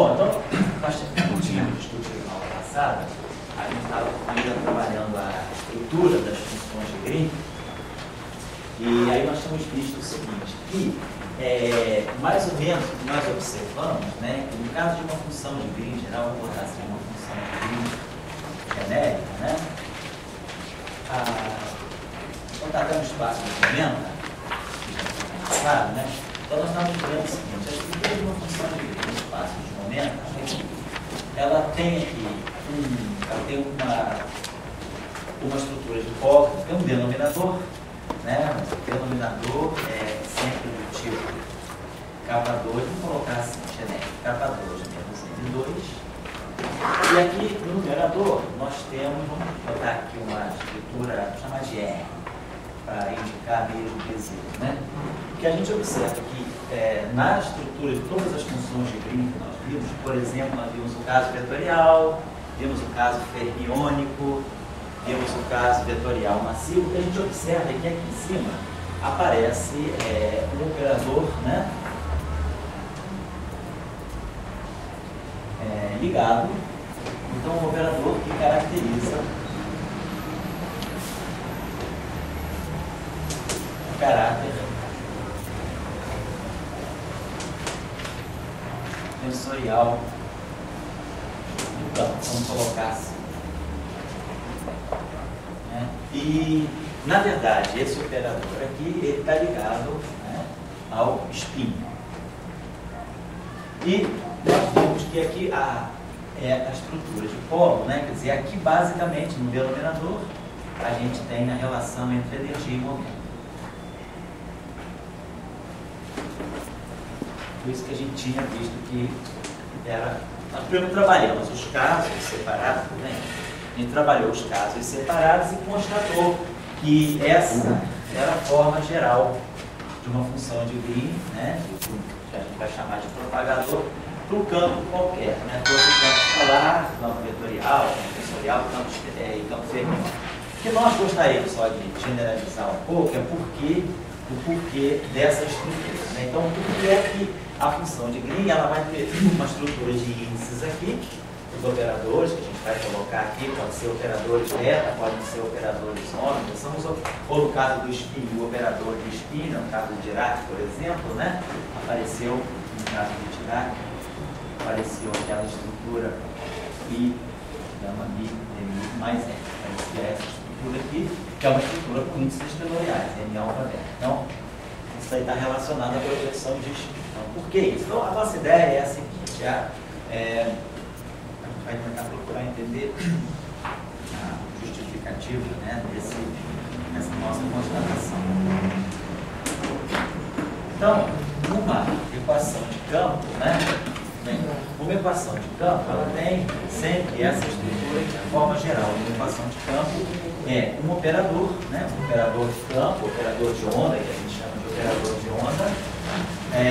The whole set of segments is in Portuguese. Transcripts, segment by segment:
Bom, então, nós tínhamos discutido na aula passada, a gente estava ainda trabalhando a estrutura das funções de Green, e aí nós temos visto o seguinte, que mais ou menos o que nós observamos, né, que no caso de uma função de Green geral, vou botar assim, uma função de Green genérica, né, vou botar até um espaço de momento, claro, né? Então nós estamos vendo o seguinte, a estrutura de uma função de Green no espaço de momento, ela tem aqui uma estrutura de polo, tem um denominador, né? O denominador é sempre do tipo K2, vamos colocar assim, genérico, K2 menos N2. E aqui no numerador nós temos, vamos botar aqui uma estrutura, vamos chamar de R, para indicar meios de bezerro, né? O que a gente observa que na estrutura de todas as funções de Green que nós vimos, por exemplo, nós vimos o caso vetorial, vimos o caso fermiônico, vimos o caso vetorial massivo. O que a gente observa é que aqui em cima aparece um operador, né, ligado, então um operador que caracteriza o caráter tensorial do campo, vamos colocar assim. E, na verdade, esse operador aqui, ele está ligado, né, ao spin. E nós vemos que aqui a estrutura de polo, né, quer dizer, aqui basicamente no denominador, a gente tem a relação entre energia e momento. Por isso que a gente tinha visto que era... Nós primeiro trabalhamos os casos separados, né? A gente trabalhou os casos separados e constatou que essa era a forma geral de uma função de Green, né? Que a gente vai chamar de propagador, para um campo qualquer, né? Todo campo escalar, campo vetorial, campo tensorial, campo fermiônico. O que nós gostaríamos só de generalizar um pouco é o porquê dessa estrutura, né? Então, o porquê é que a função de Green ela vai ter uma estrutura de índices aqui, os operadores que a gente vai colocar aqui, podem ser operadores beta, podem ser operadores ômega, ou no caso do spin, o operador de spin, no caso do Dirac, por exemplo, né? Apareceu, no caso do Dirac, apareceu aquela estrutura I, gama mi, mi mais N. Aparecia essa estrutura aqui, que é uma estrutura com índices tenoriais, N alfa beta. Então, isso aí está relacionado à projeção de spin. Então, por que isso? Então, a nossa ideia é a seguinte, a gente vai tentar procurar entender a justificativa, né, dessa nossa constatação. Então, uma equação de campo, né, uma equação de campo, ela tem sempre essa estrutura de forma geral. Uma equação de campo é um operador, né, um operador de campo, operador de onda, que a gente chama de operador de onda,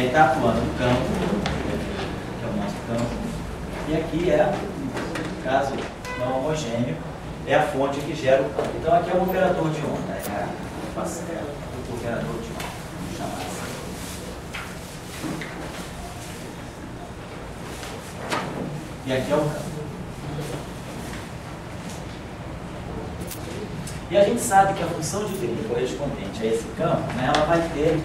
está atuando no campo, que é o nosso campo, e aqui no caso não homogêneo, é a fonte que gera o campo. Então aqui é um operador de onda, é a equação do operador de onda, vamos chamar assim. E aqui é o campo. E a gente sabe que a função de Green correspondente a esse campo, né, ela vai ter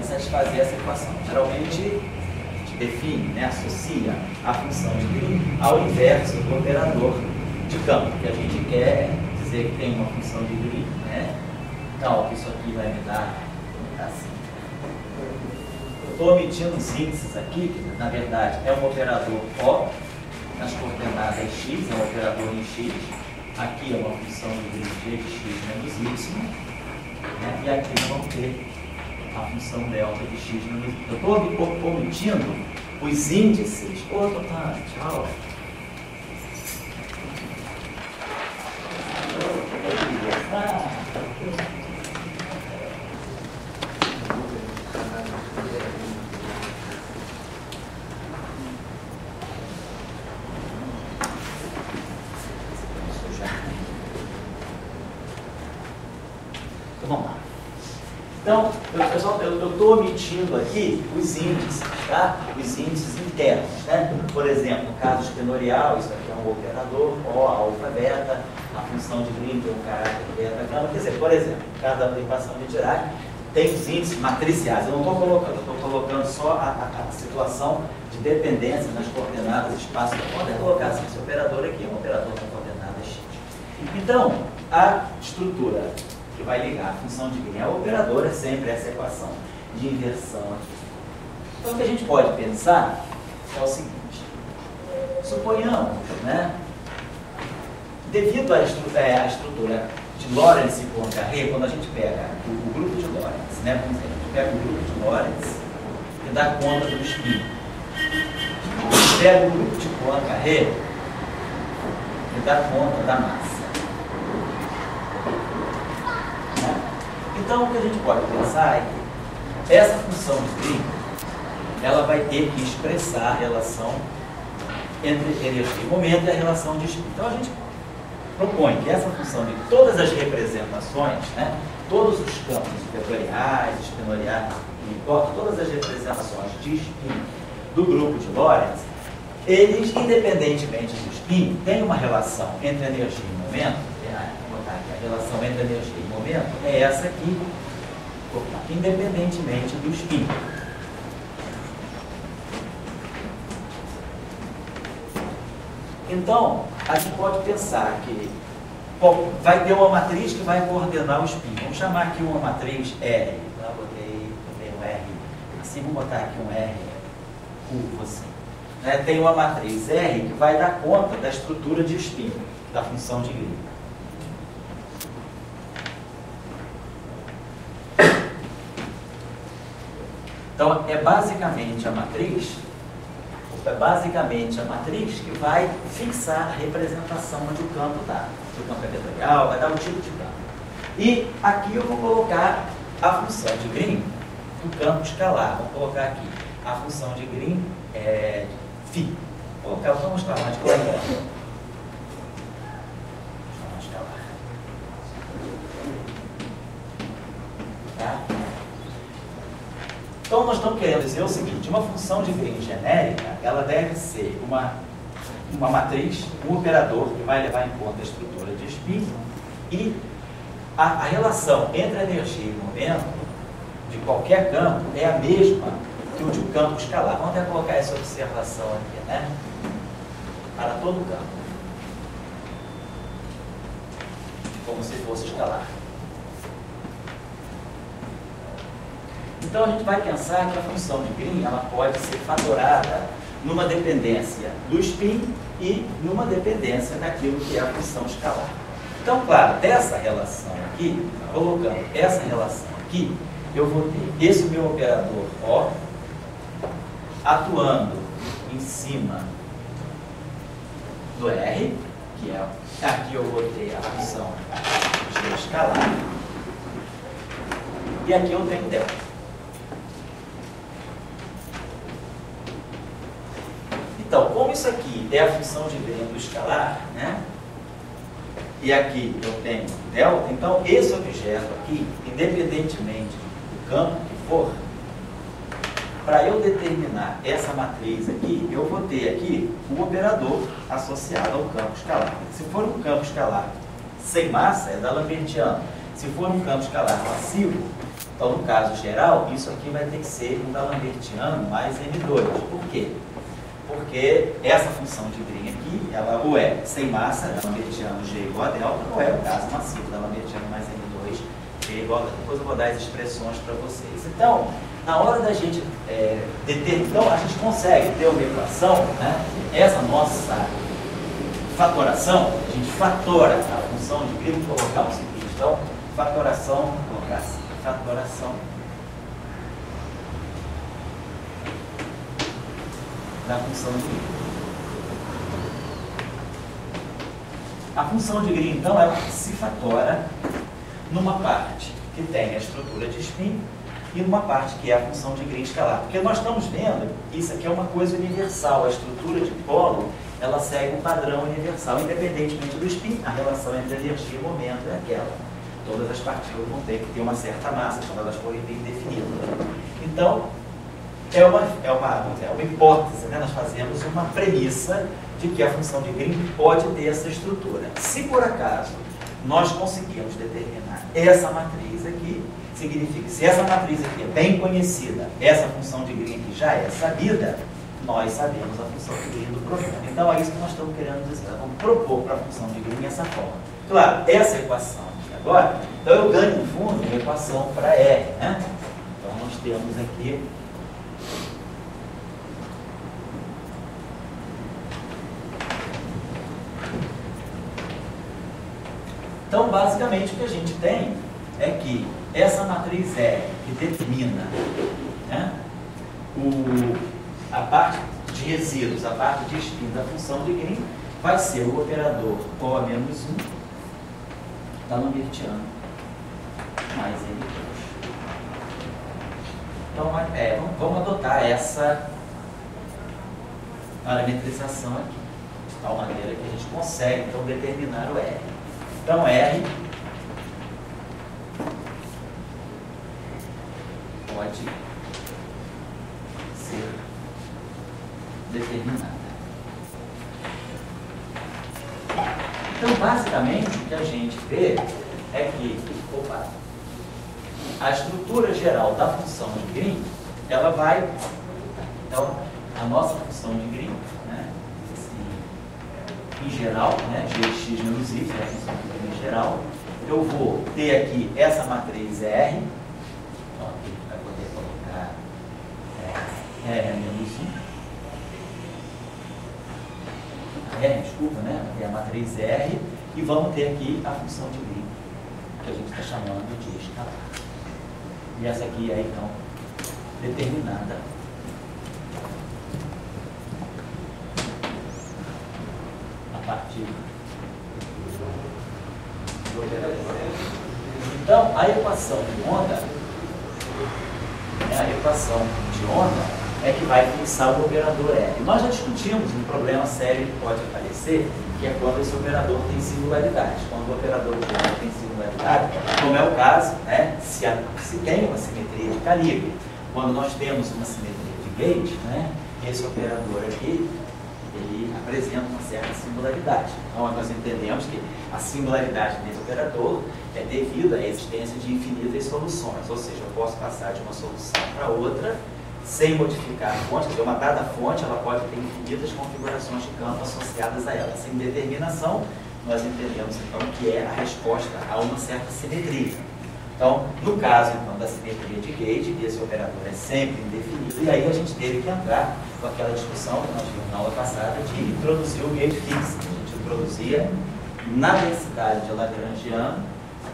que satisfazer essa equação. Geralmente, a gente define, né, associa a função de Green ao inverso do operador de campo, que a gente quer dizer que tem uma função de Green, né? Então, isso aqui vai me dar assim. Eu estou omitindo os índices aqui, que na verdade é um operador O nas coordenadas x, é um operador em x. Aqui é uma função de Green g de x menos y, né? E aqui nós vamos ter a função delta de x menos y. Eu estou omitindo os índices. Ô, Totá, tchau. Então, vamos lá. Então, pessoal, eu estou omitindo aqui os índices, tá? Os índices internos, né? Por exemplo, no caso espenorial, isso aqui é um operador, O, alfa, beta, a função de Green tem um caráter beta, gama. Quer dizer, por exemplo, cada equação de Dirac tem os índices matriciais. Eu não estou colocando, eu estou colocando só a situação de dependência nas coordenadas espaço. Pode colocar assim, esse operador aqui é um operador com coordenadas x. Então, a estrutura que vai ligar a função de Green ao operador é sempre essa equação de inversão aqui. Então, o que a gente pode pensar é o seguinte: suponhamos, né, devido à estrutura de Lorentz e Poincaré, quando a gente pega o grupo de Lorentz, né, a gente pega o grupo de Lorentz e dá conta do spin, pega o grupo de Poincaré e dá conta da massa. Então, o que a gente pode pensar é que essa função de Green, ela vai ter que expressar a relação entre energia e momento e a relação de spin. Então, a gente propõe que essa função de todas as representações, né, todos os campos vetoriais, espinoriais, não importa, todas as representações de spin do grupo de Lorentz, eles, independentemente do spin, têm uma relação entre energia e momento. A relação entre energia e momento é essa aqui, independentemente do spin. Então, a gente pode pensar que vai ter uma matriz que vai coordenar o spin. Vamos chamar aqui uma matriz R. Eu botei um R assim, vamos botar aqui um R curvo assim. Né? Tem uma matriz R que vai dar conta da estrutura de spin, da função de Green. Então, é basicamente a matriz que vai fixar a representação onde o campo está. Se o campo é vetorial, vai dar o tipo de campo. E aqui eu vou colocar a função de Green no campo escalar. Vou colocar aqui a função de Green é φ. Vamos falar de escalar. Tá? Então, nós estamos querendo dizer o seguinte: uma função de Green genérica, ela deve ser uma matriz, um operador que vai levar em conta a estrutura de spin, e a relação entre energia e momento de qualquer campo é a mesma que o de um campo escalar. Vamos até colocar essa observação aqui, né? Para todo o campo. Como se fosse escalar. Então, a gente vai pensar que a função de Green ela pode ser fatorada numa dependência do spin e numa dependência daquilo que é a função escalar. Então, claro, dessa relação aqui, colocando essa relação aqui, eu vou ter esse meu operador O atuando em cima do R, que é aqui eu vou ter a função G escalar, e aqui eu tenho delta. Então, como isso aqui é a função de Green do escalar, né? E aqui eu tenho delta, então esse objeto aqui, independentemente do campo que for, para eu determinar essa matriz aqui, eu vou ter aqui um operador associado ao campo escalar. Se for um campo escalar sem massa, é D'Alembertiano. Se for um campo escalar massivo, então no caso geral, isso aqui vai ter que ser um D'Alembertiano mais M2. Por quê? Porque essa função de Green aqui, ela ou é sem massa, D'Alembertiano G igual a delta, ou é o caso massivo, D'Alembertiano mais M2, G igual a delta. Depois eu vou dar as expressões para vocês. Então, na hora da gente então a gente consegue ter uma equação, né? Essa nossa fatoração, a gente fatora a função de Green, vou colocar o seguinte, então, fatoração, vou colocar assim, fatoração da função de Green. A função de Green, então, ela se fatora numa parte que tem a estrutura de spin e numa parte que é a função de Green escalar. Porque nós estamos vendo, isso aqui é uma coisa universal, a estrutura de polo, ela segue um padrão universal, independentemente do spin, a relação entre energia e momento é aquela. Todas as partículas vão ter que ter uma certa massa quando elas forem bem definidas. Então, é uma hipótese, né? Nós fazemos uma premissa de que a função de Green pode ter essa estrutura. Se por acaso nós conseguirmos determinar essa matriz aqui, significa que se essa matriz aqui é bem conhecida, essa função de Green aqui já é sabida, nós sabemos a função de Green do problema. Então é isso que nós estamos querendo dizer. Nós vamos propor para a função de Green essa forma. Claro, essa equação aqui agora, então eu ganho no fundo uma equação para R, né? Então nós temos aqui então, basicamente, o que a gente tem é que essa matriz R, que determina, né, a parte de resíduos, a parte de spin da função de Green, vai ser o operador O menos 1 da Lambertiana mais N2. Então, vamos adotar essa parametrização aqui, de tal maneira que a gente consegue, então, determinar o R. Então, R pode ser determinada. Então, basicamente, o que a gente vê é que a estrutura geral da função de Green, ela vai... Então, a nossa função de Green, né, em geral, né, gx menos y, é a função de Green em geral, eu vou ter aqui essa matriz R, então aqui vai poder colocar R menos 1, R, desculpa, né, é a matriz R, e vamos ter aqui a função de Green, que a gente está chamando de escalar. E essa aqui é, então, determinada a partir do operador. Então, a equação de onda, é que vai fixar o operador R. Nós já discutimos um problema sério que pode aparecer, que é quando esse operador tem singularidade. Quando o operador de onda tem singularidade, como é o caso, né, se tem uma simetria de calibre. Quando nós temos uma simetria de gauge, né, esse operador aqui, ele apresenta uma certa singularidade. Então, nós entendemos que a singularidade desse operador é devido à existência de infinitas soluções, ou seja, eu posso passar de uma solução para outra sem modificar a fonte, quer dizer, uma dada fonte ela pode ter infinitas configurações de campo associadas a ela. Sem determinação, nós entendemos então que é a resposta a uma certa simetria. Então, no caso então, da simetria de gauge, esse operador é sempre indefinido, e aí a gente teve que entrar com aquela discussão que nós vimos na aula passada de introduzir o gauge fixo. A gente introduzia na densidade de Lagrangiano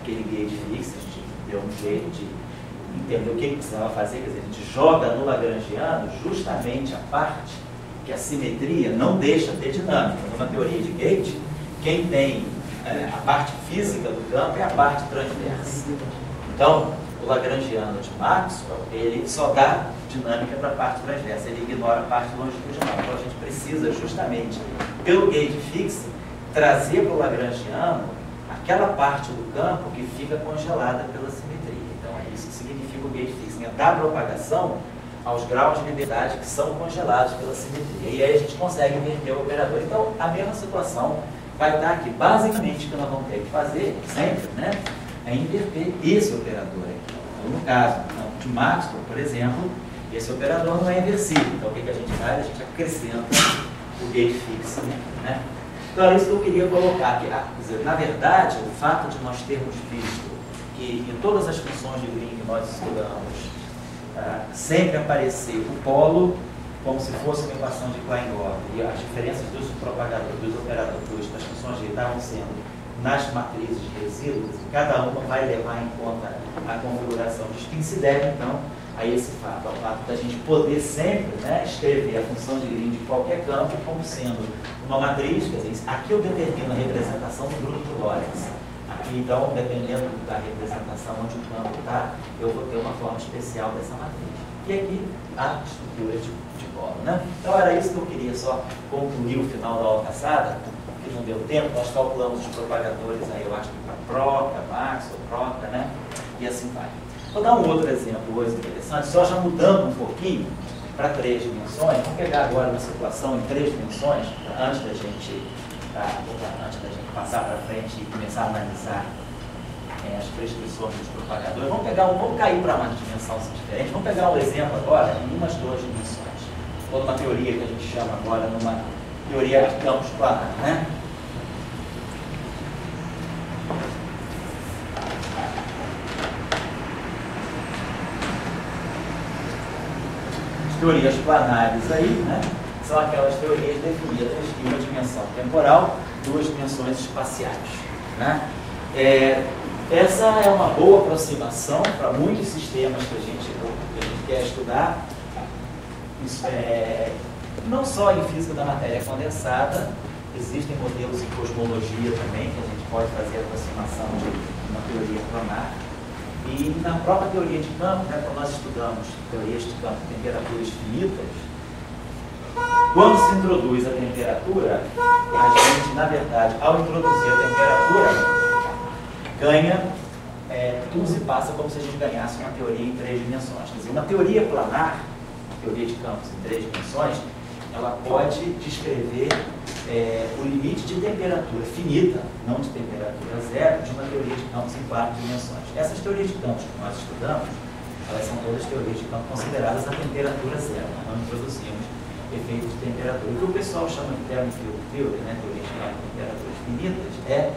aquele gauge fixo, a gente deu um jeito de entender o que precisava fazer, quer dizer, a gente joga no Lagrangiano justamente a parte que a simetria não deixa ter dinâmica. Numa teoria de gauge, quem tem a parte física do campo é a parte transversa. Então, o Lagrangiano de Maxwell, ele só dá dinâmica para a parte transversa, ele ignora a parte longitudinal. Então, a gente precisa justamente, pelo gauge fixo, trazer para o Lagrangiano aquela parte do campo que fica congelada pela simetria. Então, é isso que significa o gauge fixing, é dar propagação aos graus de liberdade que são congelados pela simetria. E aí a gente consegue inverter o operador. Então, a mesma situação vai estar aqui. Basicamente, o que nós vamos ter que fazer, sempre, né, é inverter esse operador aqui. Então, no caso de Maxwell, por exemplo, esse operador não é inversível. Então, o que a gente faz? A gente acrescenta o gauge fixing, né? Então, era isso que eu queria colocar aqui. Quer dizer, na verdade, o fato de nós termos visto que em todas as funções de Green que nós estudamos, sempre aparecer o polo como se fosse uma equação de Klein-Gordon, e as diferenças dos propagadores, dos operadores, das funções de estavam sendo nas matrizes de resíduos, e cada uma vai levar em conta a configuração de spin, se deve, então, a esse fato, ao fato da gente poder sempre, né, escrever a função de Green de qualquer campo como sendo uma matriz, quer dizer, aqui eu determino a representação do grupo de Lorentz. Aqui, então, dependendo da representação onde o campo está, eu vou ter uma forma especial dessa matriz. E aqui, a estrutura de bolo, né? Então, era isso que eu queria só concluir o final da aula passada, que não deu tempo, nós calculamos os propagadores aí, eu acho que para Proca, Max ou Proca, né? E assim vai. Vou dar um outro exemplo hoje interessante, só já mudando um pouquinho para 3 dimensões. Vamos pegar agora uma situação em 3 dimensões, antes da gente passar para frente e começar a analisar as prescrições dos propagadores. Vamos cair para uma dimensão diferente. Vamos pegar um exemplo agora em umas 2 dimensões. Ou uma teoria que a gente chama agora numa teoria de campos planar, né? As teorias planares aí, né? São aquelas teorias definidas em uma dimensão temporal, 2 dimensões espaciais, né? Essa é uma boa aproximação para muitos sistemas que a gente quer estudar. Isso não só em física da matéria condensada, existem modelos em cosmologia também, que a gente pode fazer a aproximação de uma teoria planar. E na própria teoria de campo, né, quando nós estudamos teorias de campo de temperaturas finitas, quando se introduz a temperatura, a gente, na verdade, ao introduzir a temperatura, ganha tudo se passa como se a gente ganhasse uma teoria em 3 dimensões. Quer dizer, uma teoria planar, teoria de campos em 3 dimensões, ela pode descrever o limite de temperatura finita, não de temperatura zero, de uma teoria de campos em 4 dimensões. Essas teorias de campos que nós estudamos, elas são todas teorias de campo consideradas a temperatura zero. Nós não introduzimos efeitos de temperatura. O que o pessoal chama de thermal field theory, né, teoria de campo de temperaturas finitas, é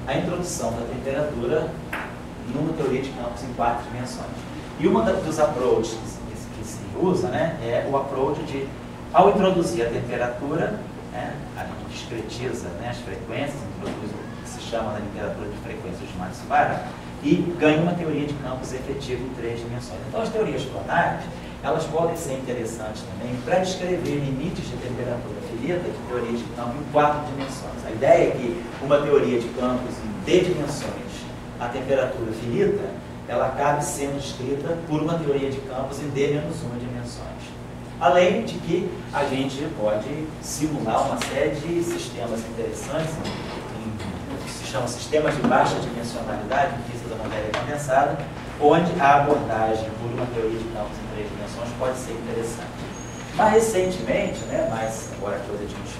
a introdução da temperatura numa teoria de campos em 4 dimensões. E uma dos approaches que se usa, né, é o approach de, ao introduzir a temperatura, né, a gente discretiza, né, as frequências, introduz o que se chama na literatura de frequências de Matsubarra e ganha uma teoria de campos efetiva em 3 dimensões. Então, as teorias planares, elas podem ser interessantes também para descrever limites de temperatura finita de teorias de campo em 4 dimensões. A ideia é que uma teoria de campos em D dimensões, a temperatura finita, ela acabe sendo descrita por uma teoria de campos em D-1 dimensões. Além de que a gente pode simular uma série de sistemas interessantes, que se chamam sistemas de baixa dimensionalidade, em física da matéria condensada, onde a abordagem por uma teoria de campos em 3 dimensões pode ser interessante. Mais recentemente, né, agora coisa de uns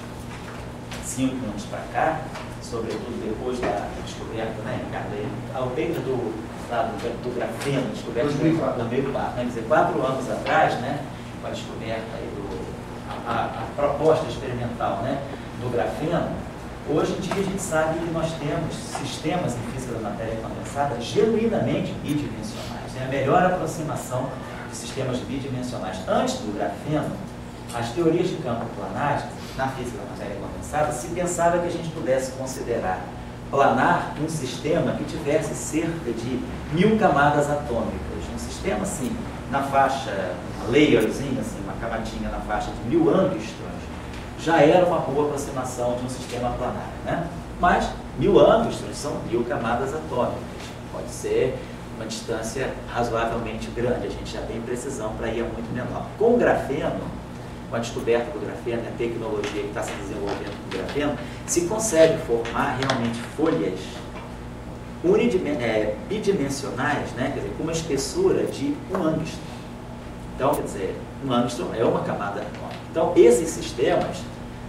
5 anos para cá, sobretudo depois da descoberta, né, Ricardo, ao peito do grafeno, descoberta no meio do quarto, né, quer dizer, 4 anos atrás, né, com a descoberta aí a proposta experimental, né, do grafeno, hoje em dia a gente sabe que nós temos sistemas em física da matéria condensada genuinamente bidimensionais. É a melhor aproximação de sistemas bidimensionais. Antes do grafeno, as teorias de campo planares, na física da matéria condensada, se pensava que a gente pudesse considerar planar um sistema que tivesse cerca de 1000 camadas atômicas. Um sistema assim, na faixa, uma layerzinha, assim, uma camadinha na faixa de 1000 angstroms, já era uma boa aproximação de um sistema planar, né? Mas 1000 angstroms são 1000 camadas atômicas. Pode ser uma distância razoavelmente grande, a gente já tem precisão para ir a muito menor. Com o grafeno, com a descoberta do grafeno, a tecnologia que está se desenvolvendo com o grafeno, se consegue formar realmente folhas bidimensionais, né? Quer dizer, com uma espessura de 1 angstrom. Então, quer dizer, 1 angstrom é uma camada atômica. Então, esses sistemas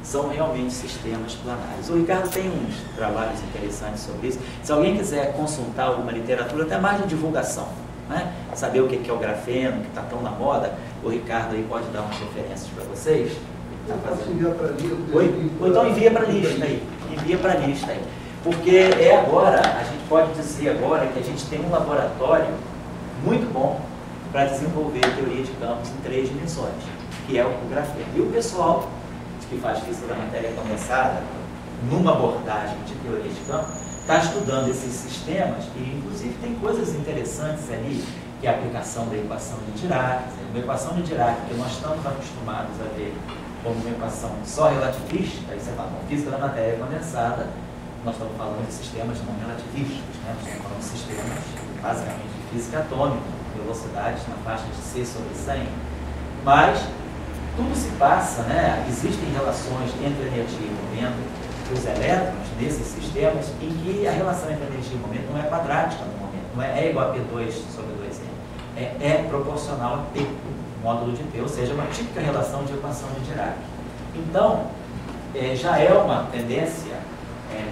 são realmente sistemas planares. O Ricardo tem uns trabalhos interessantes sobre isso. Se alguém quiser consultar alguma literatura, até mais de divulgação, né? Saber o que é o grafeno, que está tão na moda, o Ricardo aí pode dar umas referências para vocês. Posso enviar para a lista? Ou então envia para a lista aí. Envia para a lista aí. Porque agora, a gente pode dizer agora que a gente tem um laboratório muito bom para desenvolver teoria de campos em 3 dimensões, que é o grafeno. E o pessoal que faz física da matéria condensada, numa abordagem de teoria de campo, está estudando esses sistemas e, inclusive, tem coisas interessantes ali, que é a aplicação da equação de Dirac. Uma equação de Dirac que nós estamos acostumados a ver como uma equação só relativista, aí você fala, física da matéria condensada, nós estamos falando de sistemas não relativistas, né? Nós estamos falando de sistemas, basicamente, de física atômica, velocidades na faixa de C sobre 100, mas tudo se passa, né? Existem relações entre energia e movimento os elétrons nesses sistemas em que a relação entre energia e momento não é quadrática no momento, não é igual a P2 sobre 2M, é proporcional a P, módulo de T, ou seja, uma típica relação de equação de Dirac. Então, já é uma tendência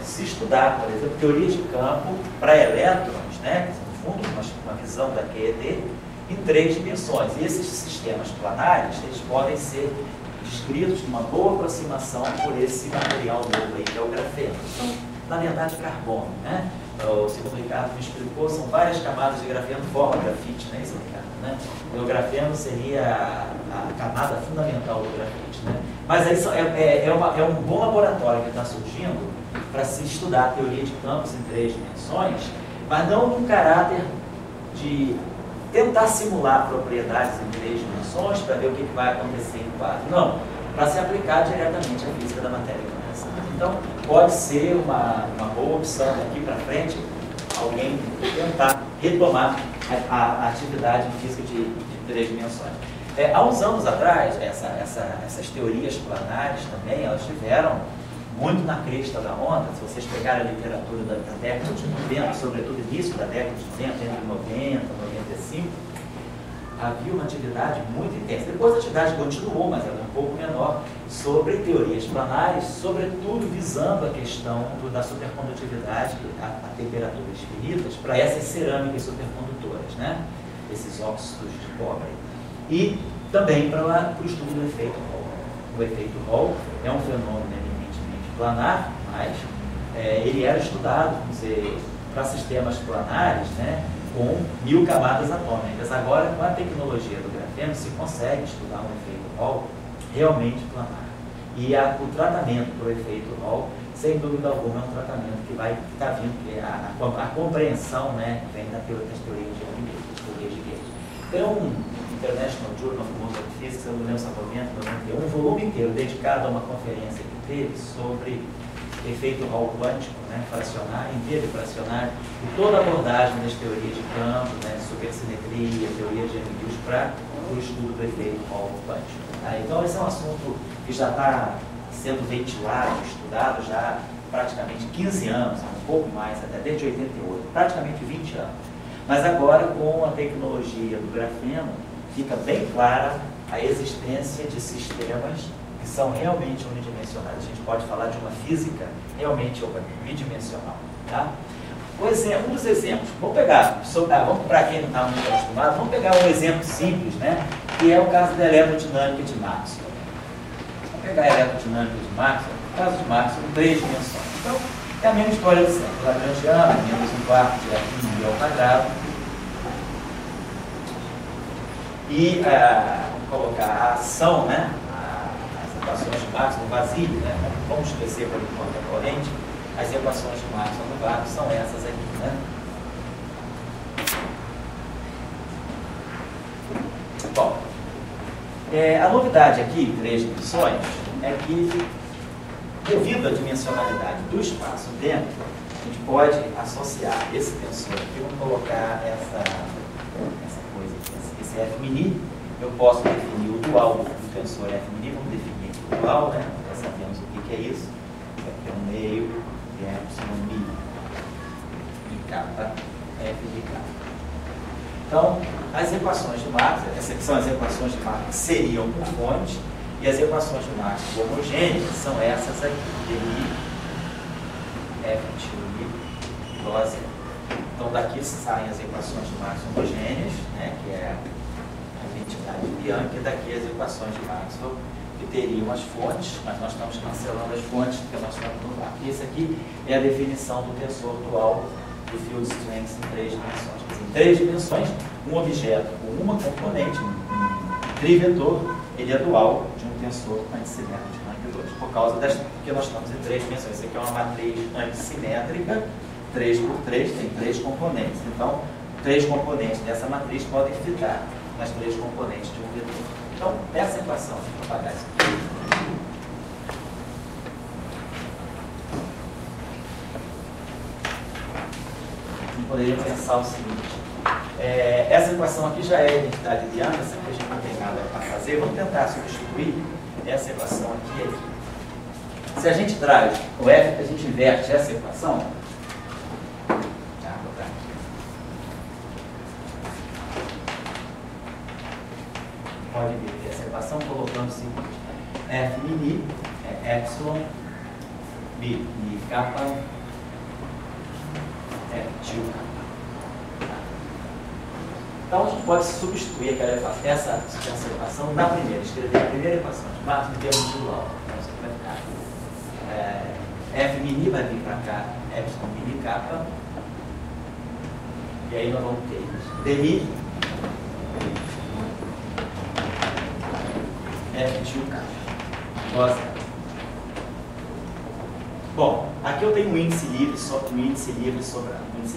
se estudar, por exemplo, teoria de campo para elétrons, né, no fundo, uma visão da QED, em 3 dimensões. E esses sistemas planares, eles podem ser descritos de uma boa aproximação por esse material novo aí, que é o grafeno. São, na verdade, carbono, né? Segundo o Ricardo me explicou, são várias camadas de grafeno que formam grafite, não é isso, Ricardo? Né? O grafeno seria a camada fundamental do grafite, né? Mas aí é um bom laboratório que está surgindo para se estudar a teoria de campos em 3 dimensões, mas não num caráter de tentar simular propriedades em 3 dimensões para ver o que vai acontecer em 4. Não, para se aplicar diretamente à física da matéria condensada. Então, pode ser uma boa opção daqui para frente alguém tentar retomar a atividade em física de 3 dimensões. Há uns anos atrás, essas teorias planares também, elas tiveram muito na crista da onda. Se vocês pegarem a literatura da década de 90, sobretudo início da década de 90, entre 90 e 95, havia uma atividade muito intensa. Depois a atividade continuou, mas era um pouco menor, sobre teorias planares, sobretudo visando a questão da supercondutividade a temperaturas finitas para essas cerâmicas supercondutoras, né? Esses óxidos de cobre. E também para o estudo do efeito Hall. O efeito Hall é um fenômeno eminentemente planar, mas ele era estudado, vamos dizer, para sistemas planares, né, com 1000 camadas atômicas. Agora, com a tecnologia do grafeno, se consegue estudar um efeito Hall realmente planar. E o tratamento para o efeito Hall, sem dúvida alguma, é um tratamento que vai estar vindo, que a compreensão, né, vem das teorias de Gauss. Tem um International Journal of Molecular Physics, eu não lembro se é 90, 91, um volume inteiro dedicado a uma conferência que teve sobre efeito Hall quântico, né, fracionário, inteiro fracionário, e toda a abordagem das teorias de campo, né, supersimetria, teoria de M-News para o estudo do efeito Hall quântico. Tá? Então, esse é um assunto que já está sendo ventilado, estudado já praticamente 15 anos, um pouco mais, até desde 88, praticamente 20 anos. Mas agora, com a tecnologia do grafeno, fica bem clara a existência de sistemas que são realmente unidimensionais. A gente pode falar de uma física realmente bidimensional. Tá? Um dos exemplos, vamos para quem não está muito acostumado, vamos pegar um exemplo simples, né, que é o caso da eletrodinâmica de Maxwell. Vamos pegar a eletrodinâmica de Maxwell, o caso de Maxwell em 3 dimensões. Então, é a mesma história de sempre. Lagrangiano, menos 1/4 de F ao quadrado. E vamos colocar a ação, né, as equações de Maxwell no vazio, né, vamos esquecer por enquanto a corrente, as equações de Maxwell no vazio são essas aqui, né. Bom, a novidade aqui, em 3 dimensões, é que, devido à dimensionalidade do espaço-tempo, a gente pode associar esse tensor aqui, vamos colocar essa coisa aqui, esse F mini, eu posso definir o dual do tensor F mini, vamos definir aqui o dual, né? Já sabemos o que é isso, aqui é um meio de epsilon mi de kappa F de K. Então, as equações de Maxwell, essas são as equações de Maxwell que seriam por fonte, e as equações de Maxwell homogêneas são essas aqui, DI, F de I, dose. Então, daqui saem as equações de Maxwell homogêneas, né, que é a identidade de Bianchi, e daqui as equações de Maxwell, que teriam as fontes, mas nós estamos cancelando as fontes, porque nós estamos no vácuo. E esse aqui é a definição do tensor dual do field strength em 3 dimensões. Em 3 dimensões, um objeto com uma componente, um trivetor, ele é dual de um tensor antissimétrico de rank 2, por causa porque nós estamos em 3 dimensões. Isso aqui é uma matriz antissimétrica, 3 por 3, tem 3 componentes. Então, 3 componentes dessa matriz podem fitar nas 3 componentes de um vetor. Então, essa equação, vou apagar isso aqui. Poderia pensar o seguinte, essa equação aqui já é a identidade de Bianchi, essa aqui a gente não tem nada para fazer, vamos tentar substituir essa equação aqui. se a gente traz o F, a gente inverte essa equação, pode ver essa equação colocando o seguinte: F mini é epsilon, mi kappa, F tio kappa. Então a gente pode substituir essa equação na primeira, escrever a primeira equação de Marx em termos de Law. Então isso vai ficar F mini vai vir para cá, epsilon mini kappa, e aí nós vamos ter dmi F tio kappa. Nossa. Bom, aqui eu tenho um índice livre sobrando, um índice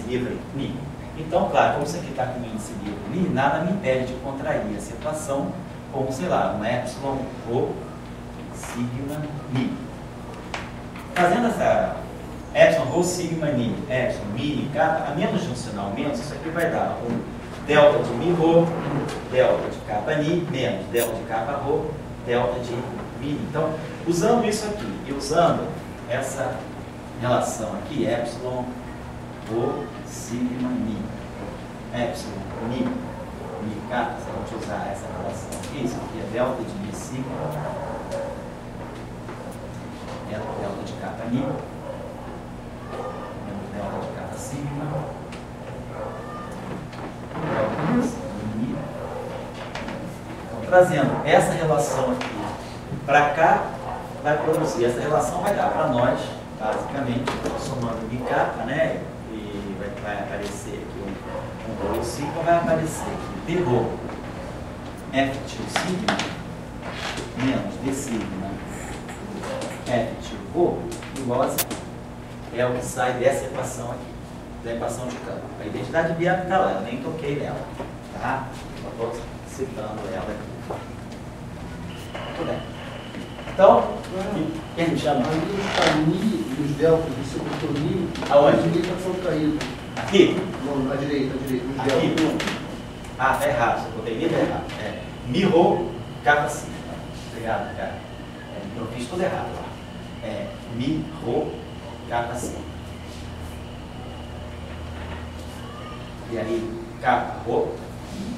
livre mi. Então, claro, como isso aqui está com índice livre mi, nada me impede de contrair essa equação como, sei lá, um epsilon rho sigma mi. Fazendo essa epsilon rho sigma mi, epsilon mi kappa, a menos de um sinal menos, isso aqui vai dar um delta de mi rho, delta de kappa ni, menos delta de kappa rho, delta de mi. Então, usando isso aqui e usando essa relação aqui, epsilon rho sigma mi, epsilon mi kappa, se a gente usar essa relação aqui, isso aqui é delta de mi sigma, delta de kappa ni, delta de kappa sigma, delta de sigma mi. Então, trazendo essa relação aqui para cá, vai produzir, essa relação vai dar para nós, basicamente, somando mi kappa, né? E vai aparecer aqui um rho sigma, vai aparecer aqui d rho f tio sigma menos d sigma f tio rho igual a zero. É o que sai dessa equação aqui, da equação de campo. A identidade biária está lá, eu nem toquei nela, tá? Só estou citando ela aqui. Muito bem. Então, quem me chama? Aí os caminhos e os deltas, você botou mi, aonde? a direita são caídos. Aqui? Não, à direita, os aqui? deltas. Ah, tá errado, você botei mi, tá errado. É mi rho kappa sigma. Obrigado, cara. Eu fiz tudo errado lá. É mi rho kappa sigma. E aí, kappa rho,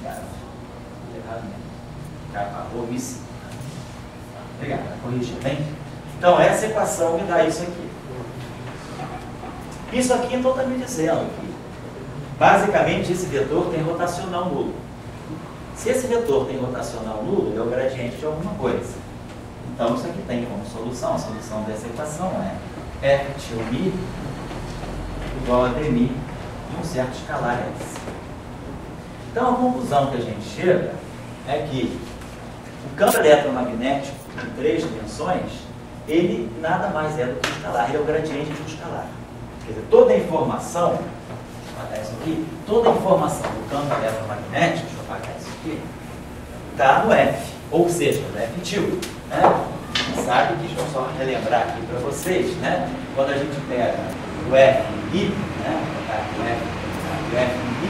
cara, tudo errado mesmo. Kappa rho mi sigma. Obrigado, corrigir, bem? Então, essa equação me dá isso aqui. Isso aqui então está me dizendo que, basicamente, esse vetor tem rotacional nulo. Se esse vetor tem rotacional nulo, ele é o gradiente de alguma coisa. Então, isso aqui tem como solução, a solução dessa equação é f tio mi igual a dmi de um certo escalar s. Então, a conclusão que a gente chega é que o campo eletromagnético em 3 dimensões, ele nada mais é do que um escalar, ele é o gradiente de um escalar. Quer dizer, toda a informação, isso aqui, toda a informação do campo eletromagnético, deixa eu apagar isso aqui, está no F, ou seja, no F tio. Né? Sabe que, deixa eu só relembrar aqui para vocês, né? Quando a gente pega o F em I, né? O F em I,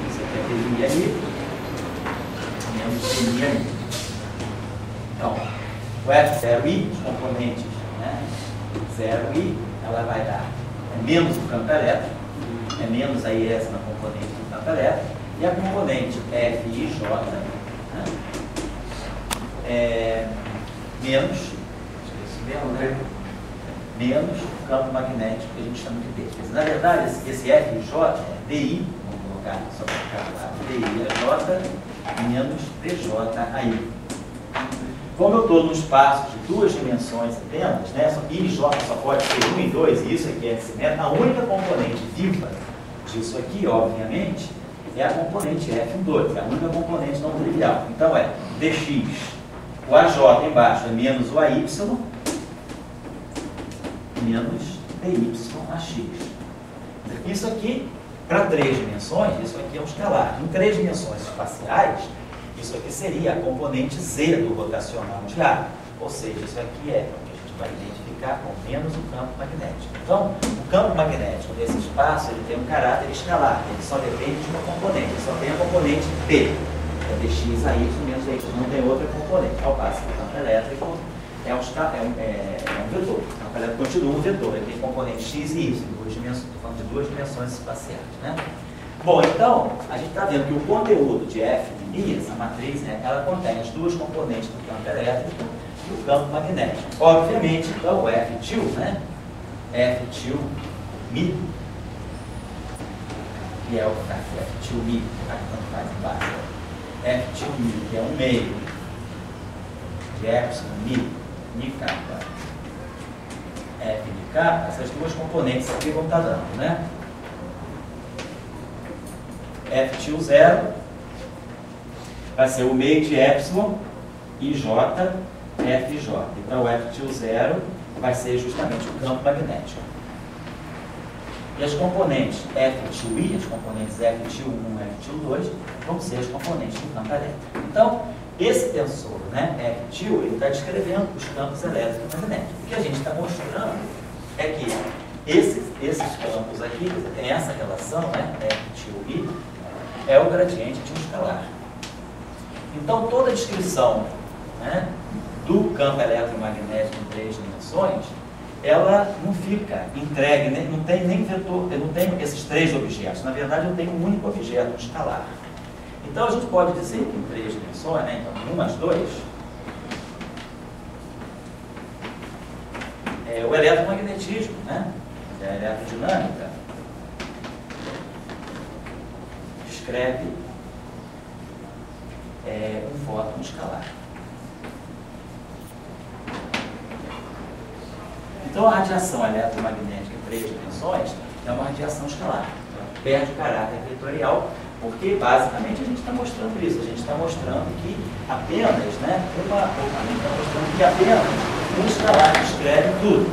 você quer ter I ali, menos I ali. Então, o F0i, os componentes, né? 0i, ela vai dar menos o campo elétrico, é menos a IS na componente do campo elétrico, e a componente FIJ, né? É menos, menos o campo magnético que a gente chama de D. Na verdade, esse FIJ é DI, vamos colocar só para ficar claro, DI é J menos DJI. Como eu estou num espaço de 2 dimensões apenas, né, I e J só pode ser 1 e 2, e isso aqui é simétrico, a única componente viva disso aqui, obviamente, é a componente F12, é a única componente não trivial. Então é dx, o AJ embaixo é menos o AY, menos DYAX. Isso aqui, para 3 dimensões, isso aqui é um escalar. Em 3 dimensões espaciais, isso aqui seria a componente Z do rotacional de A. Ou seja, isso aqui é o que a gente vai identificar com menos o campo magnético. Então, o campo magnético desse espaço ele tem um caráter escalar. Ele só depende de uma componente. Ele só tem a componente P. É dx a y menos y. Não tem outra componente. Ao passo que o campo elétrico é um vetor. O campo elétrico continua um vetor, ele tem componentes x e y, estou falando de duas dimensões espaciais. Né? Bom, então, a gente está vendo que o conteúdo de F de Mi, essa matriz, né, ela contém as duas componentes do campo elétrico e o campo magnético. Obviamente, então, o F til, né? F til Mi, que é o F til Mi, tanto faz embaixo. F til Mi, que é um meio de epsilon Mi kappa, F de kappa, essas duas componentes aqui vão estar dando, né? F til 0 vai ser o meio de epsilon e J, F e J. Então, o F til 0 vai ser justamente o campo magnético. E as componentes F til I, as componentes F til 1 e F til 2, vão ser as componentes do campo elétrico. Então, esse tensor, né, F til, ele está descrevendo os campos elétricos e magnéticos. O que a gente está mostrando é que esses campos aqui, tem essa relação, né, F til I, é o gradiente de um escalar. Então, toda a descrição, né, do campo eletromagnético em 3 dimensões, ela não fica entregue, né, não tem nem vetor, eu não tenho esses 3 objetos. Na verdade, eu tenho um único objeto, um escalar. Então, a gente pode dizer que em 3 dimensões, né, então, 1 mais 2, é o eletromagnetismo, né, é a eletrodinâmica, descreve um fóton escalar. Então, a radiação eletromagnética em 3 dimensões é uma radiação escalar. Ela perde o caráter vetorial, porque, basicamente, a gente está mostrando isso. A gente está mostrando que apenas, né, a gente está mostrando que apenas um escalar descreve tudo.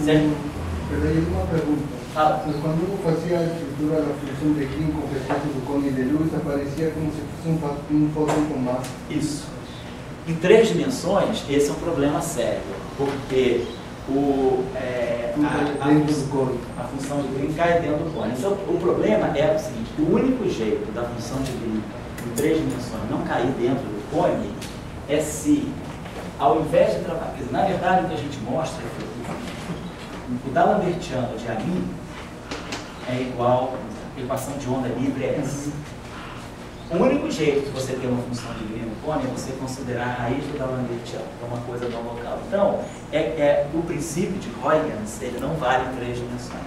Certo? Perdão, uma pergunta. Quando uno fazia a estrutura da função de Green com respeito do cone de luz, aparecia como se fosse um fóton com massa. Isso. Em 3 dimensões, esse é um problema sério, porque a função de Green cai dentro do cone. Então, o problema é o seguinte: o único jeito da função de Green em 3 dimensões não cair dentro do cone é se, ao invés de trabalhar, na verdade, o que a gente mostra é que o D'Alembertiano de Ami é igual, a equação de onda livre é essa. O único jeito de você ter uma função de Green no cone é você considerar a raiz do D'Alembertiano, que é uma coisa não local. Então, o princípio de Huygens, ele não vale em 3 dimensões.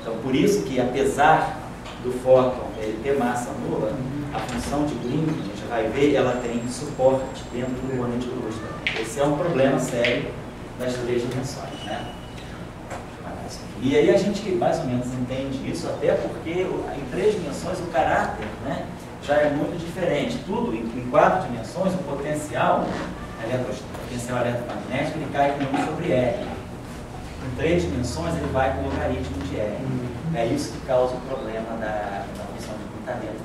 Então, por isso que, apesar do fóton ele ter massa nula, a função de Green, a gente vai ver, ela tem suporte dentro do cone de luz. Esse é um problema sério das 3 dimensões, né? E aí a gente mais ou menos entende isso, até porque em 3 dimensões o caráter, né, já é muito diferente. Tudo em 4 dimensões, o potencial eletromagnético ele cai com 1 sobre R. Em 3 dimensões ele vai com o logaritmo de R. É isso que causa o problema da função de comportamento.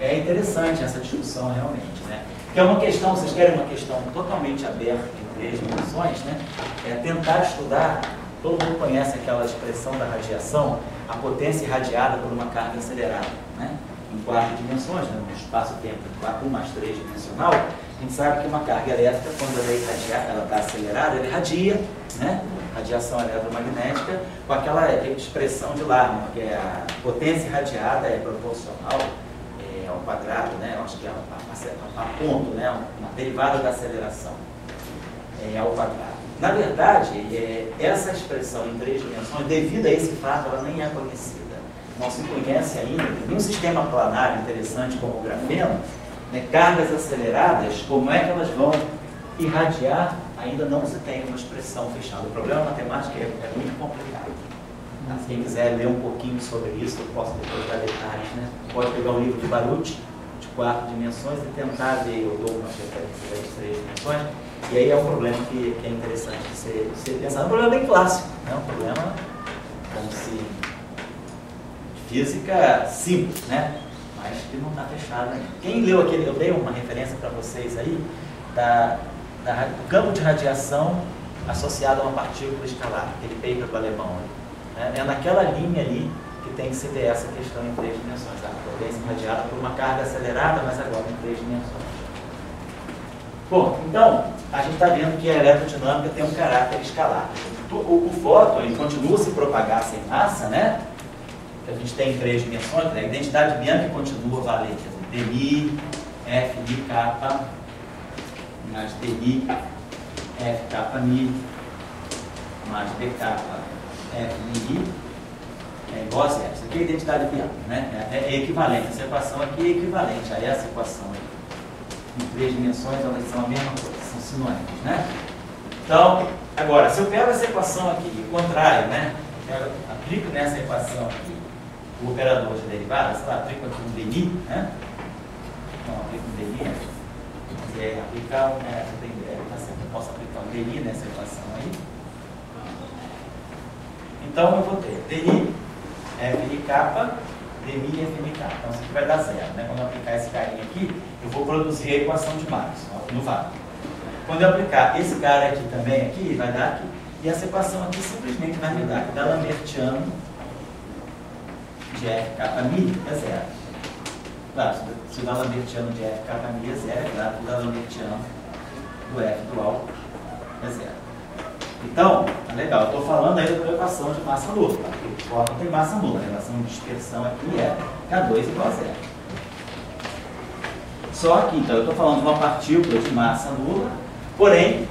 É interessante essa discussão realmente, né? Que é uma questão, vocês querem uma questão totalmente aberta em 3 dimensões, né? É tentar estudar. Todo mundo conhece aquela expressão da radiação, a potência irradiada por uma carga acelerada, né? Em 4 dimensões, né? No espaço-tempo 1 mais 3 dimensional, a gente sabe que uma carga elétrica, quando ela é irradiada, ela está acelerada, ela irradia, né? Radiação eletromagnética, com aquela expressão de Larmor, que é a potência irradiada é proporcional ao quadrado, né? Acho que é a ponto, né? Uma derivada da aceleração ao quadrado. Na verdade, essa expressão em 3 dimensões, devido a esse fato, ela nem é conhecida. Não se conhece ainda, em um sistema planar interessante como o grafeno, né, cargas aceleradas, como é que elas vão irradiar, ainda não se tem uma expressão fechada. O problema matemático é muito complicado. Tá? Se quem quiser ler um pouquinho sobre isso, eu posso depois dar detalhes, né? Pode pegar o livro de Baruch, de 4 dimensões, e tentar ver, eu dou uma referência das 3 dimensões. E aí é um problema que é interessante de ser pensado. É um problema bem clássico, né? Um problema, como se, de física simples, né? Mas que não está fechado ainda. Quem leu aquele, eu dei uma referência para vocês aí, do campo de radiação associado a uma partícula escalar, aquele paper do alemão. Né? É naquela linha ali que tem que se ver essa questão em 3 dimensões. A potência irradiada por uma carga acelerada, mas agora em 3 dimensões. Bom, então, a gente está vendo que a eletrodinâmica tem um caráter escalar. O fóton ele continua a se propagar sem massa, né? A gente tem em 3 dimensões, né? A identidade Bianchi continua valente. dI, F, I, K, mais dI, F, K, Mi, mais dK, F, I, é igual a zero. Isso aqui é a identidade Bianchi, né? É equivalente. Essa equação aqui é equivalente a essa equação aqui. Em 3 dimensões, elas são a mesma coisa, são sinônimos, né? Então, agora, se eu pego essa equação aqui e contraio, né? Eu aplico nessa equação aqui o operador de derivada, sei lá, aplico aqui um DI, né? Então, aplico um DI, né? Se aplicar um, eu posso aplicar um DI nessa equação aí. Então, eu vou ter DI, FNK, DMI e FNK. Então, isso aqui vai dar zero, né? Quando eu aplicar esse carinha aqui, eu vou produzir a equação de Maxwell no vácuo. Quando eu aplicar esse cara aqui também, aqui, vai dar aqui. E essa equação aqui simplesmente vai me dar que da Lambertiano de FKmi é zero. Claro, se o da Lambertiano de FKmi é zero, é claro que o da Lambertiano do F dual é zero. Então, tá legal, eu estou falando aí da equação de massa nula, tá? Porque o fóton tem massa nula, a relação de dispersão aqui é K2 igual a zero. Só que, então, eu estou falando de uma partícula de massa nula, porém,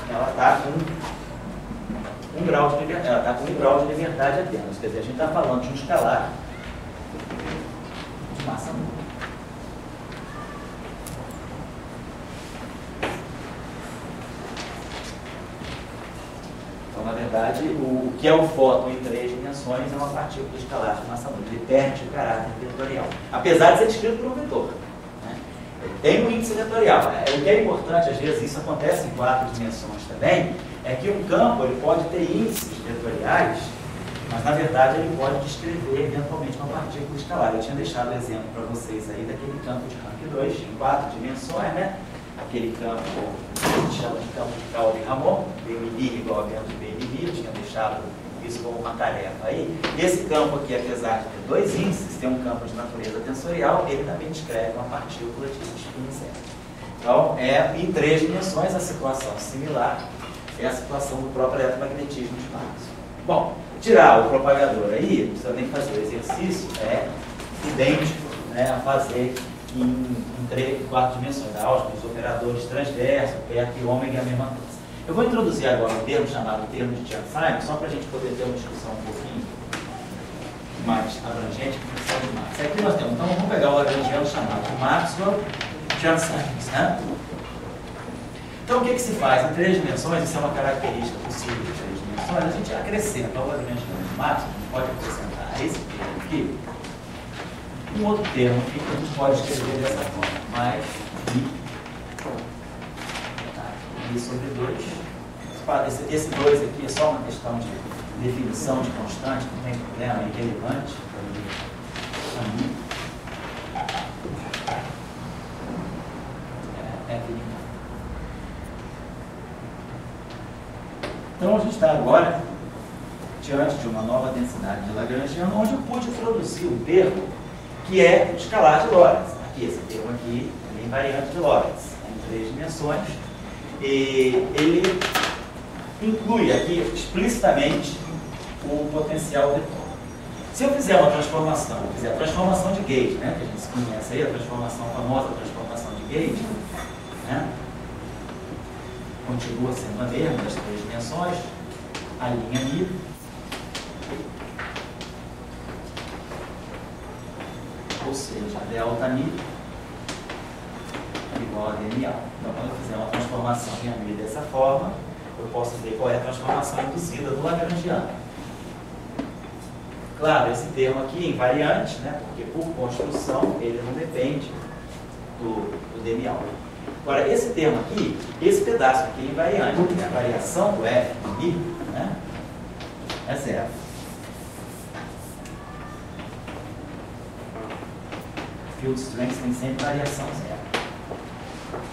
ela está com um grau de liberdade apenas. Quer dizer, a gente está falando de um escalar de massa nula. Então, na verdade, o que é o fóton em 3 dimensões é uma partícula escalar de massa nula. Ele perde o caráter vetorial, apesar de ser descrito por um vetor. Tem um índice vetorial. O que é importante, às vezes, isso acontece em 4 dimensões também, é que um campo ele pode ter índices vetoriais, mas, na verdade, ele pode descrever, eventualmente, uma partícula escalar. Eu tinha deixado o exemplo para vocês aí daquele campo de Rank 2, em 4 dimensões, né? Aquele campo que a gente chama de campo de Cauchy-Ramon, BMI igual a dentro de BMI, eu tinha deixado isso como uma tarefa aí. Esse campo aqui, apesar de ter 2 índices, tem um campo de natureza tensorial, ele também descreve uma partícula de spin zero. Então, em 3 dimensões, a situação similar é a situação do próprio eletromagnetismo de Maxwell. Bom, tirar o propagador aí, não precisa nem fazer o exercício, é idêntico, né, a fazer em 4 dimensões, da álgebra, os operadores transversos, perto e ômega é a mesma coisa. Eu vou introduzir agora um termo chamado termo de Chern-Simons, só para a gente poder ter uma discussão um pouquinho mais abrangente com função de Maxwell. Aqui nós temos, então vamos pegar o lagrangiano chamado de Maxwell Chern-Simons, né? Então o que se faz? Em 3 dimensões, isso é uma característica possível de 3 dimensões, a gente acrescenta ao lagrangiano de Maxwell, a gente pode acrescentar a esse termo aqui, um outro termo aqui que a gente pode escrever dessa forma, mais I sobre 2. Esse 2 aqui é só uma questão de definição de constante, não tem problema, é irrelevante para mim. Então a gente está agora diante de uma nova densidade de Lagrangiano, onde eu pude introduzir um termo que é o escalar de Lorentz. Aqui, esse termo aqui é invariante de Lorentz, em 3 dimensões. E ele inclui aqui explicitamente o potencial vetor. Se eu fizer uma transformação, a transformação de Gauge, né, que a gente conhece aí, a transformação famosa, a transformação de Gauge, né, continua sendo a mesma das 3 dimensões, a linha Mi, ou seja, a delta Mi igual a dNA. Então, quando eu fizer uma transformação em AMI dessa forma, eu posso ver qual é a transformação induzida do Lagrangiano. Claro, esse termo aqui é invariante, né, porque por construção ele não depende do dNA. Agora, esse termo aqui, esse pedaço aqui é invariante, porque a variação do F de Mi, né, é zero. Field strength tem sempre variação zero.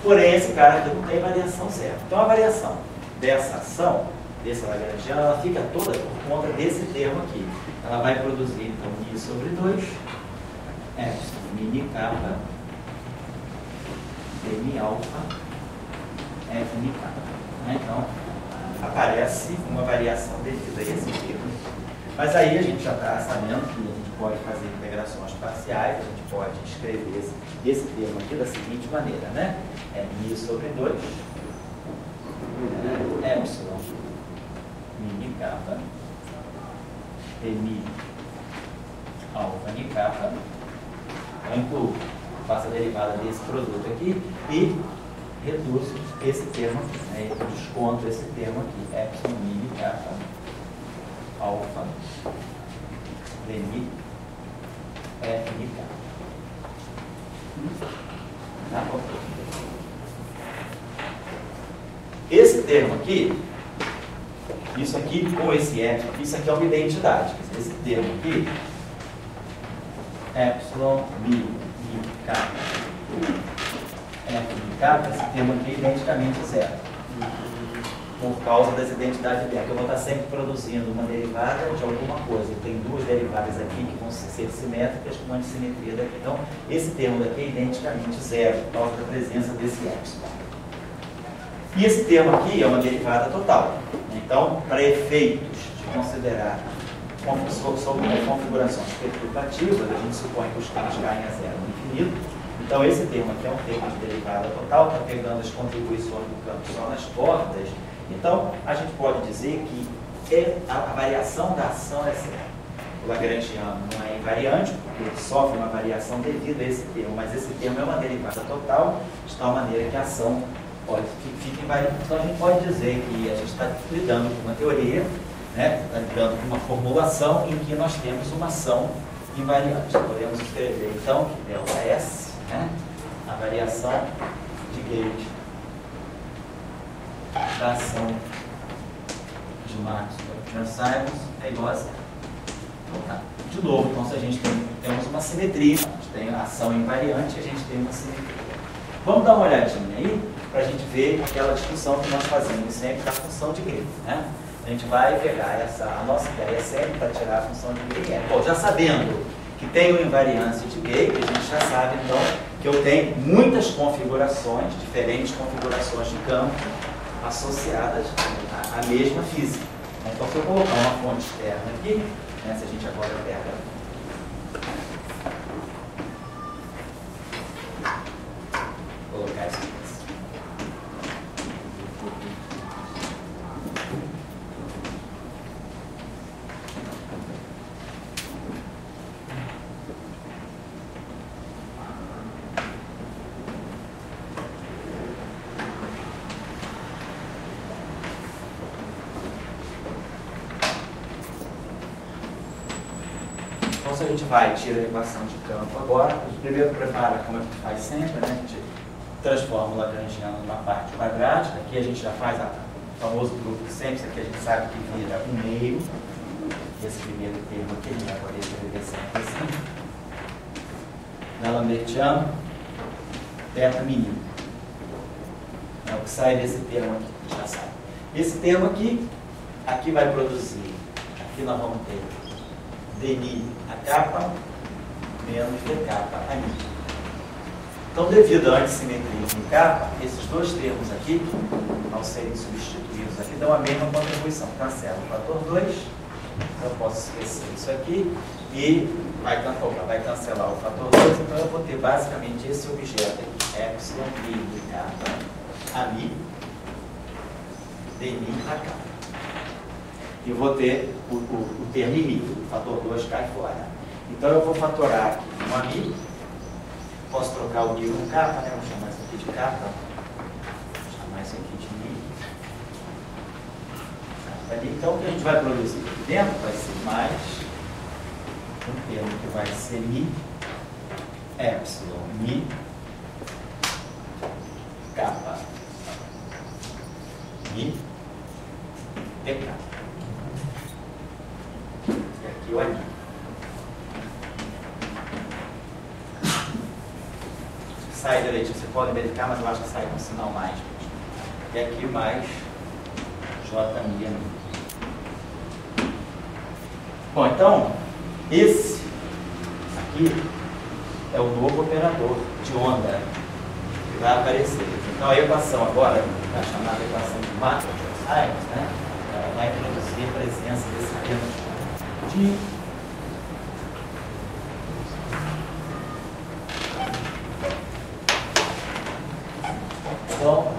Porém, esse cara aqui não tem variação zero. Então, a variação dessa ação, desse Lagrangiano, ela fica toda por conta desse termo aqui. Ela vai produzir, então, I sobre 2, mini kappa, dmi alfa, FNK. Né? Então, aparece uma variação devido a esse termo. Mas aí a gente já está sabendo que a gente pode fazer integrações parciais, a gente pode escrever esse termo aqui da seguinte maneira, né? É mi sobre 2, epsilon, mini kappa, mi alfa n kappa. Eu incluo, faço a derivada desse produto aqui e reduzo esse termo, né? Eu desconto esse termo aqui, epsilon mini kappa alfa dmi fnk. Tá bom? Esse termo aqui, isso aqui com esse epsilon, isso aqui é uma identidade. Esse termo aqui, epsilon mi kappa fnk, esse termo aqui é identicamente zero. Por causa das identidades dela, que eu vou estar sempre produzindo uma derivada de alguma coisa. Tem duas derivadas aqui que vão ser simétricas com uma dissimetria daqui. Então, esse termo daqui é identicamente zero, por causa da presença desse epsilon. E esse termo aqui é uma derivada total. Então, para efeitos de considerar configurações perturbativas, a gente supõe que os campos caem a zero no infinito. Então, esse termo aqui é um termo de derivada total, está pegando as contribuições do campo só nas bordas. Então, a gente pode dizer que a variação da ação é zero. O lagrangiano não é invariante, porque ele sofre uma variação devido a esse termo, mas esse termo é uma derivada total, de tal maneira que a ação fica invariante. Então, a gente pode dizer que a gente está lidando com uma teoria, né? Está lidando com uma formulação em que nós temos uma ação invariante. Podemos escrever, então, que ΔS, né? A variação de gauge da ação de Maxwell-Simons é igual a zero. Então, tá. De novo, então, se a gente temos uma simetria, a gente tem a ação invariante, a gente tem uma simetria. Vamos dar uma olhadinha aí para a gente ver aquela discussão que nós fazemos sempre da função de Green, né? A gente vai pegar a nossa ideia sempre para tirar a função de Green. Bom, já sabendo que tem uma invariância de Gauge, a gente já sabe então que eu tenho muitas configurações, diferentes configurações de campo associadas à mesma física. Então, se eu colocar uma fonte externa aqui, né, se a gente agora pega, colocar isso aqui. Então, se a gente vai tirar a equação de campo agora, a gente primeiro prepara, como a gente faz sempre, né? A gente transforma o lagrangiano numa parte quadrática. Aqui a gente já faz o famoso grupo de sempre, isso aqui a gente sabe que vira 1/2. Esse primeiro termo aqui, a gente vai poder escrever sempre assim. D'Alembertiano, θ menino. É o que sai desse termo aqui, a gente já sabe. Esse termo aqui vai produzir, aqui nós vamos ter dni a capa menos d capa a mi. Então, devido à antissimetria de capa, esses dois termos aqui, ao serem substituídos aqui, dão a mesma contribuição. Cancela o fator 2, então eu posso esquecer isso aqui, e vai cancelar o fator 2, então eu vou ter basicamente esse objeto aqui, epsilon mi de capa a mi, dni a capa. E vou ter o termo mi, o fator 2 cai fora. Então eu vou fatorar aqui um a mi, posso trocar o mi com capa, né? Vou chamar isso aqui de capa, vou chamar isso aqui de mi. Então o que a gente vai produzir aqui dentro vai ser mais um termo que vai ser mi, epsilon, mi, capa, mi, d capa. E o anil. Sai direitinho, você pode verificar, mas eu acho que sai com sinal mais. E aqui mais J minha. Bom, então, esse aqui é o novo operador de onda que vai aparecer. Então, a equação agora a chamada equação de Maclaurin-Simons, né? Ela vai introduzir a presença desse termo de então,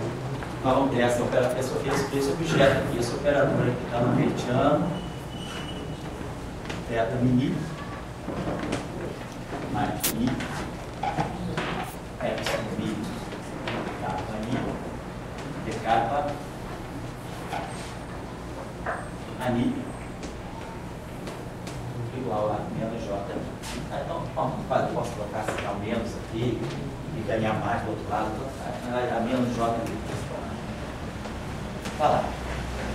nós vamos ter esse objeto aqui, esse operador aqui está no Hamiltoniano, θ mini, mais mi, epsilon mi, kappa mi, d kappa, ani, igual a menos j. Então, eu posso colocar sinal menos aqui e ganhar mais do outro lado, a menos j ali. Tá lá.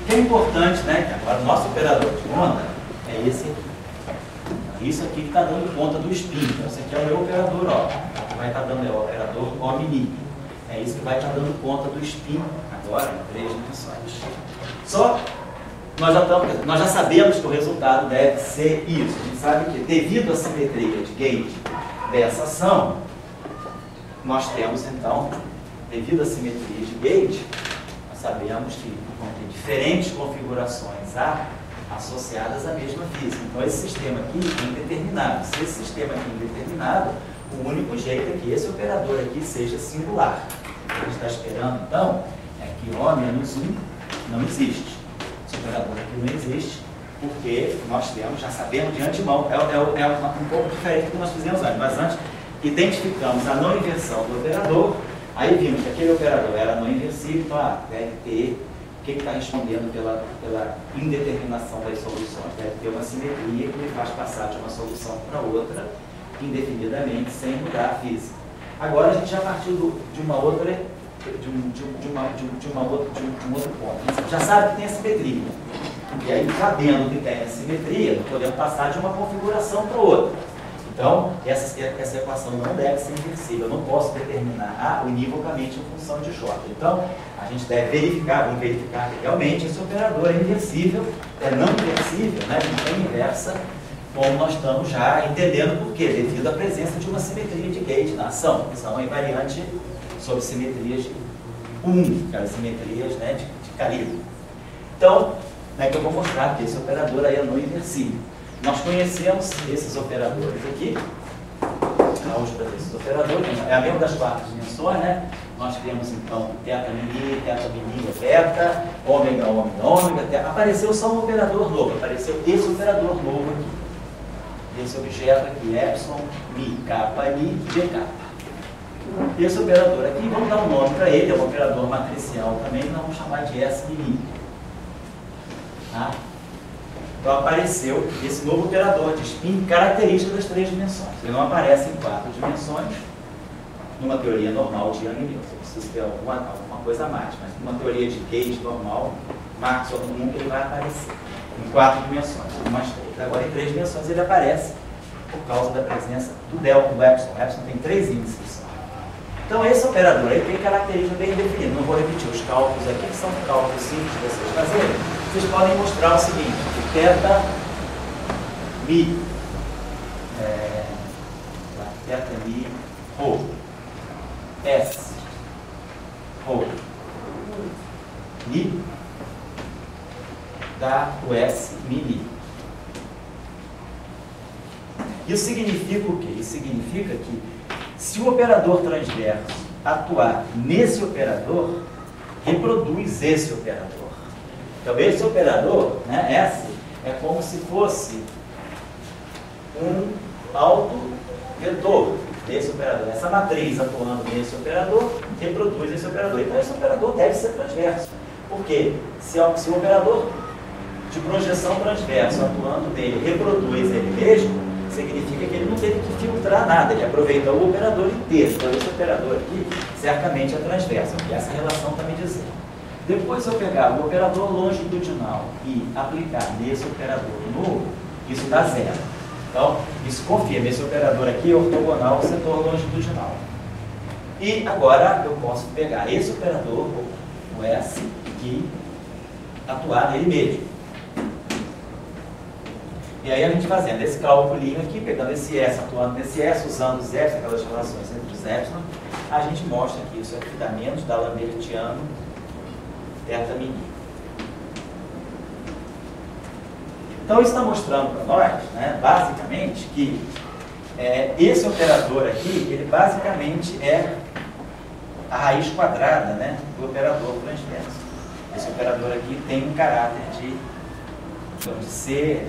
O que é importante, né? Que agora o nosso operador de onda é esse aqui. Isso aqui que está dando conta do spin. Então, esse aqui é o meu operador, ó. Que vai estar dando é o operador omni. É isso que vai estar dando conta do spin agora em 3 dimensões. Só nós já sabemos que o resultado deve ser isso. A gente sabe que devido à simetria de gauge dessa ação, nós temos então, devido à simetria de gauge, nós sabemos que vão ter diferentes configurações A associadas à mesma física. Então esse sistema aqui é indeterminado. Se esse sistema aqui é indeterminado, o único jeito é que esse operador aqui seja singular. O que a gente está esperando então é que O menos 1 não existe. Esse operador aqui não existe, porque nós temos, já sabemos de antemão, é um pouco diferente do que nós fizemos antes, mas antes identificamos a não inversão do operador, aí vimos que aquele operador era não inversível, então deve ter, o que está respondendo pela indeterminação das soluções? Deve ter uma simetria que me faz passar de uma solução para outra indefinidamente, sem mudar a física. Agora a gente já partiu de um outro ponto. A gente já sabe que tem assimetria. E aí, sabendo que tem assimetria, nós podemos passar de uma configuração para outra. Então, essa equação não deve ser inversível. Eu não posso determinar A univocamente em função de J. Então, a gente deve verificar, vamos verificar que realmente esse operador é inversível, é não inversível, né? Não tem inversa, como nós estamos já entendendo por quê? Devido à presença de uma simetria de gauge na ação. São invariante sobre simetrias de aquelas simetrias, né, de calibre. Então, né, que eu vou mostrar que esse operador aí é não inversível. Nós conhecemos esses operadores aqui, a álgebra desses operadores, é a mesma das 4 dimensões, né? Nós temos então θ mini, θ, ômega, ômega, θ. Apareceu só um operador novo, apareceu esse operador novo aqui. Esse objeto aqui, epsilon, mi, kappa, mi, d kappa. Esse operador aqui, vamos dar um nome para ele, é um operador matricial também, nós vamos chamar de S mini. Tá? Então apareceu esse novo operador de spin característico das 3 dimensões. Ele não aparece em 4 dimensões, numa teoria normal de Young-Mills. Eu preciso ter alguma coisa a mais, mas numa teoria de gauge normal, Maxwell nunca ele vai aparecer. Em 4 dimensões, mais 3. Agora em 3 dimensões ele aparece por causa da presença do delta, do epsilon. O epsilon tem 3 índices. Então esse operador aí tem característica bem definida. Não vou repetir os cálculos aqui, que são cálculos simples de vocês fazerem. Vocês podem mostrar o seguinte, que θ mi, θ mi, ρ, S, ρ, mi, dá o S mini. Isso significa o quê? Isso significa que se o operador transverso atuar nesse operador, reproduz esse operador. Então esse operador, né, S, é como se fosse um autovetor desse operador. Essa matriz atuando nesse operador, reproduz esse operador. Então esse operador deve ser transverso. Por quê? Se o operador de projeção transverso atuando nele reproduz ele mesmo, significa que ele não teve que filtrar nada, ele aproveitou o operador inteiro. Então esse operador aqui certamente é transverso, porque essa relação está me dizendo. Depois, se eu pegar o operador longitudinal e aplicar nesse operador novo, isso dá zero. Então, isso confirma, esse operador aqui é ortogonal ao setor longitudinal. E agora eu posso pegar esse operador, o S, e atuar nele mesmo. E aí a gente fazendo esse cálculo aqui, pegando esse S, atuando nesse S, usando os Epsilon, aquelas relações entre os Epsilon, a gente mostra que isso aqui dá menos, dá Lambertiano, θ mini. Então isso está mostrando para nós, né, basicamente, que esse operador aqui, ele basicamente é a raiz quadrada, né, do operador transverso. Esse operador aqui tem um caráter de ser.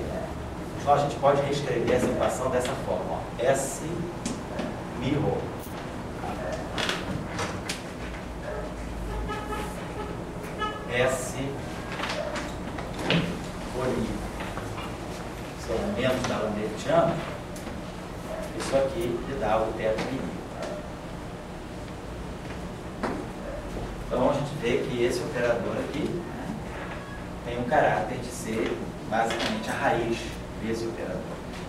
Então a gente pode reescrever essa equação dessa forma, ó. S mi rho. S Fourier. Esse elemento da Lambertiana, isso aqui lhe dá o θ mini. Então a gente vê que esse operador aqui, né, tem um caráter de ser basicamente a raiz desse operador.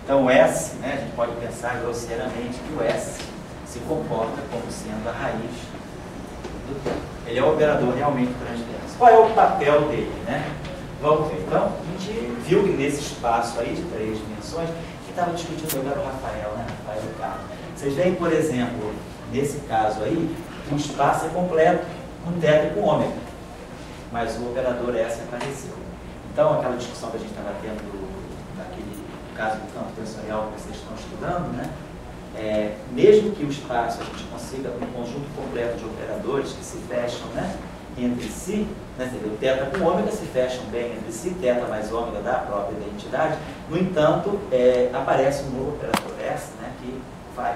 Então o S, né, a gente pode pensar grosseiramente que o S se comporta como sendo a raiz do θ. Ele é um operador realmente transverso. Qual é o papel dele, né? Vamos ver. Então, a gente viu que nesse espaço aí de 3 dimensões, quem estava discutindo agora é o Rafael, né? Rafael Ricardo. Vocês veem, por exemplo, nesse caso aí, o espaço é completo com θ e com ômega, mas o operador S apareceu. Então, aquela discussão que a gente estava tendo naquele caso do campo tensorial que vocês estão estudando, né? Mesmo que o espaço a gente consiga um conjunto completo de operadores que se fecham, né, entre si, né, o θ com ômega se fecham bem entre si, θ mais ômega dá a própria identidade. No entanto, aparece um novo operador S, né,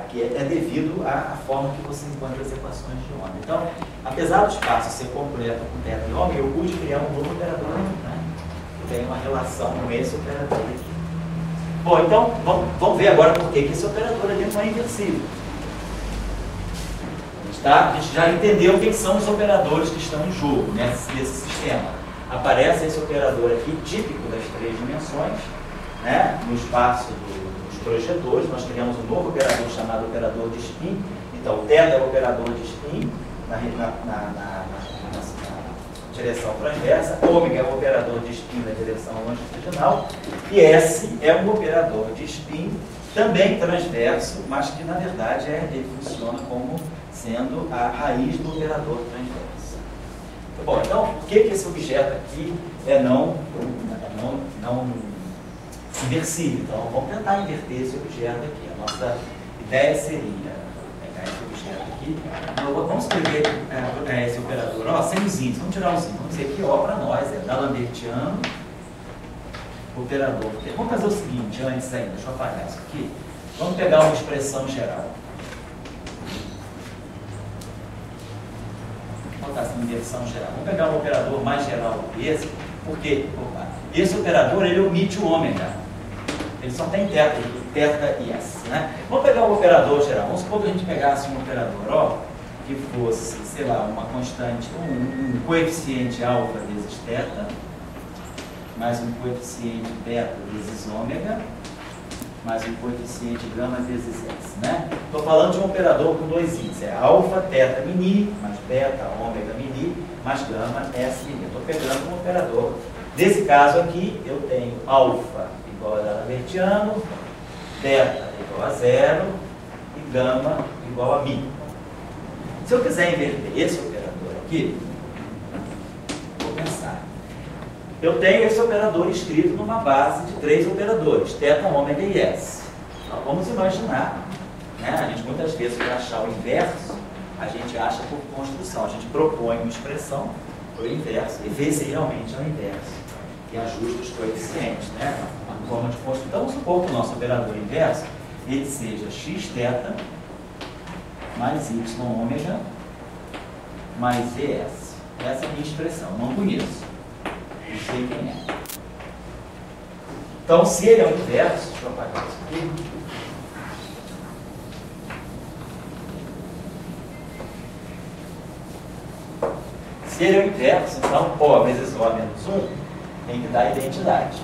que é devido à forma que você encontra as equações de ômega. Então, apesar do espaço ser completo com θ e ômega, eu pude criar um novo operador aqui, né, que tem uma relação com esse operador aqui. Bom, então, vamos ver agora por que esse operador ali não é inversível. A gente já entendeu o que são os operadores que estão em jogo nesse sistema. Aparece esse operador aqui, típico das 3 dimensões, né? No espaço dos projetores. Nós criamos um novo operador chamado operador de spin. Então, o θ é o operador de spin na direção transversa, ômega é o operador de spin na direção longitudinal, e S é um operador de spin também transverso, mas que na verdade ele funciona como sendo a raiz do operador transverso. Bom, então, por que esse objeto aqui é não inversível? Então, vamos tentar inverter esse objeto aqui. A nossa ideia seria pegar esse objeto aqui. Vamos escrever esse operador, ó, sem os índices, vamos tirar os índices. Vamos dizer que O para nós é da Lambertiano, operador. Vamos fazer o seguinte, antes ainda, deixa eu apagar isso aqui. Vamos pegar uma expressão geral. Vamos botar essa inversão geral. Vamos pegar um operador mais geral que esse, porque esse operador ele omite o ômega. Ele só tem θ e S, né? Vamos pegar um operador geral. Vamos supor que a gente pegasse um operador, ó, que fosse, sei lá, uma constante, um coeficiente alfa vezes θ, mais um coeficiente beta vezes ômega, mais um coeficiente gama vezes S, né? Estou falando de um operador com 2 índices, é alfa, θ mini, mais beta, ômega mini, mais gama, S mini. Estou pegando um operador. Nesse caso aqui, eu tenho alfa igual a Lambertiano, beta igual a 0 e gama igual a μ. Se eu quiser inverter esse operador aqui, vou pensar. Eu tenho esse operador escrito numa base de 3 operadores, θ, ômega e S. Então, vamos imaginar, né? A gente muitas vezes, para achar o inverso, a gente acha por construção. A gente propõe uma expressão para o inverso e vê se realmente é o inverso. E ajusta os coeficientes, né? A forma de construção. Então, vamos supor que o nosso operador inverso ele seja xθ mais y ômega mais vs. Essa é a minha expressão, não conheço. Não sei quem é. Então, se ele é o inverso, deixa eu apagar isso aqui. Se ele é o inverso, então, O vezes O menos 1 tem que dar a identidade.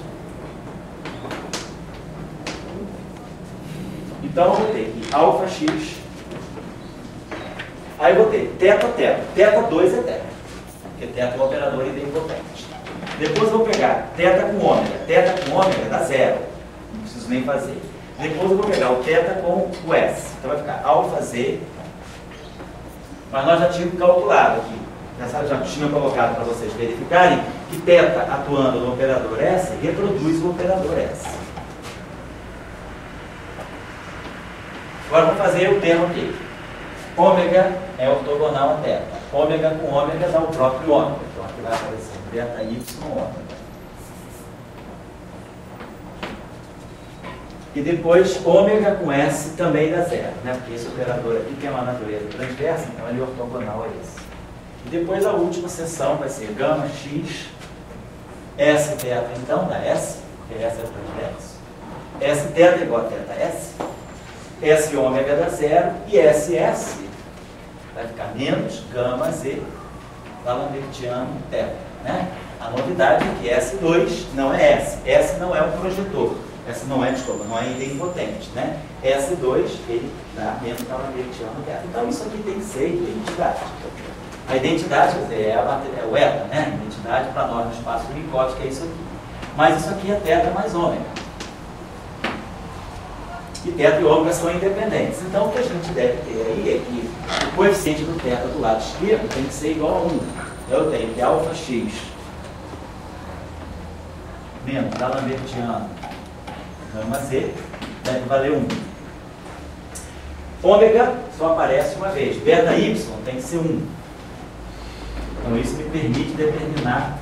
Então, eu vou ter aqui alfa x. Aí eu vou ter θ, θ 2 é θ, porque θ é o operador idempotente. Depois eu vou pegar θ com ômega dá 0, não preciso nem fazer. Depois eu vou pegar o θ com o S, então vai ficar alfa z, mas nós já tínhamos calculado aqui já tinha colocado para vocês verificarem que θ atuando no operador S reproduz o operador S. Agora vamos fazer o termo aqui. Ômega é ortogonal a θ. Ômega com ômega dá o próprio ômega. Então aqui vai aparecer beta y ômega. E depois ômega com S também dá zero, né? Porque esse operador aqui tem uma natureza transversa, então ele é ortogonal a esse. E depois a última seção vai ser gama x, S θ então dá S, porque S é o transverso. S θ é igual a θS. S ômega dá zero e SS vai ficar menos gama Z D'Alembertiano θ, né? A novidade é que S2 não é S. S não é um projetor. S não é, desculpa, não é idempotente, né? S2, ele dá menos D'Alembertiano θ. Então isso aqui tem que ser identidade. A identidade é o eta, né? A identidade para nós no espaço Minkowski é isso aqui. Mas isso aqui é θ mais ômega. E θ e ômega são independentes. Então o que a gente deve ter aí é que o coeficiente do θ do lado esquerdo tem que ser igual a 1. Então eu tenho que alfa x menos D'Alembertiano gama z deve valer 1. Ômega só aparece uma vez. Beta y tem que ser 1. Então isso me permite determinar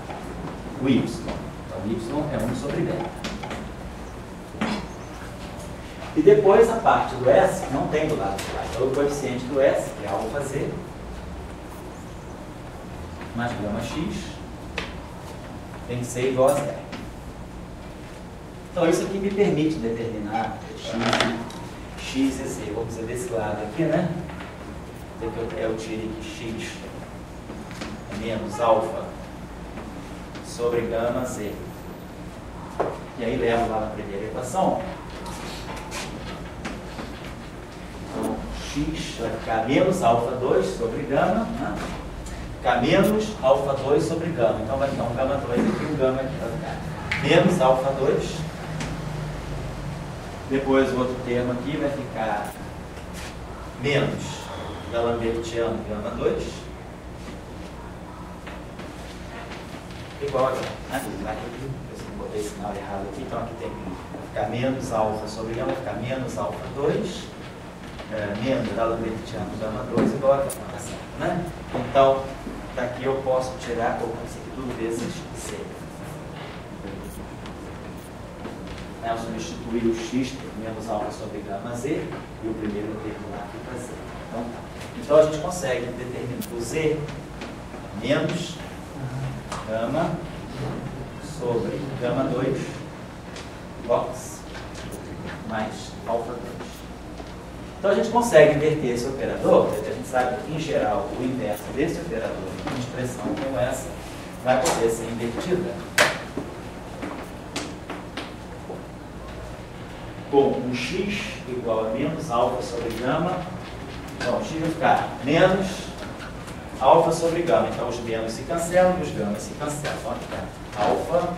o y. Então y é 1 sobre beta. E depois a parte do S não tem do lado de lá. Então o coeficiente do S, que é alfa z, mais gama x, tem que ser igual a zero. Então isso aqui me permite determinar x e z. Vamos dizer desse lado aqui, né? Eu tire que x é menos alfa sobre gama z. E aí levo lá na primeira equação. Então, x vai ficar menos alfa 2 sobre gama, né? Ficar menos alfa 2 sobre gama. Então vai ficar um gama 2 aqui e um gama aqui. Vai ficar menos alfa 2. Depois o outro termo aqui vai ficar menos D'Alembertiano gama 2. Igual aqui, né? Eu botei sinal errado aqui, então aqui tem que ficar menos alfa sobre gama, vai ficar menos alfa 2, menos D'Alembertiano gama 2, igual aqui, tá certo, né? Então, daqui eu posso tirar, isso aqui tudo vezes C. Eu substituir o x por menos alfa sobre gama z e o primeiro termo lá aqui para z. Então a gente consegue determinar o z menos gama sobre gama 2 box mais alfa 2. Então a gente consegue inverter esse operador, a gente sabe que em geral o inverso desse operador, uma expressão como essa, vai poder ser invertida com um x igual a menos alfa sobre gama. Então, o x vai ficar menos alfa sobre gama. Então, os menos se cancelam e os gamas se cancelam. Então, vai ficar alfa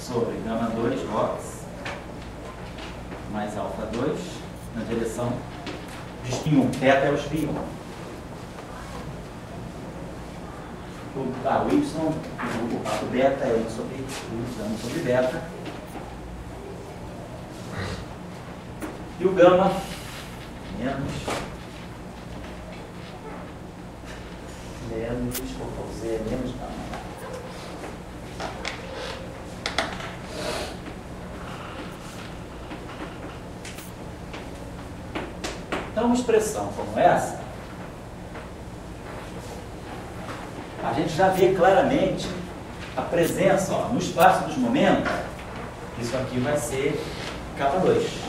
sobre gama 2 box mais alfa 2 na direção de spin 1. Θ é o spin 1. O y, o beta é 1 sobre beta. E o gama menos vou fazer menos gama. Então, uma expressão como essa, a gente já vê claramente a presença, ó, no espaço dos momentos, isso aqui vai ser K2.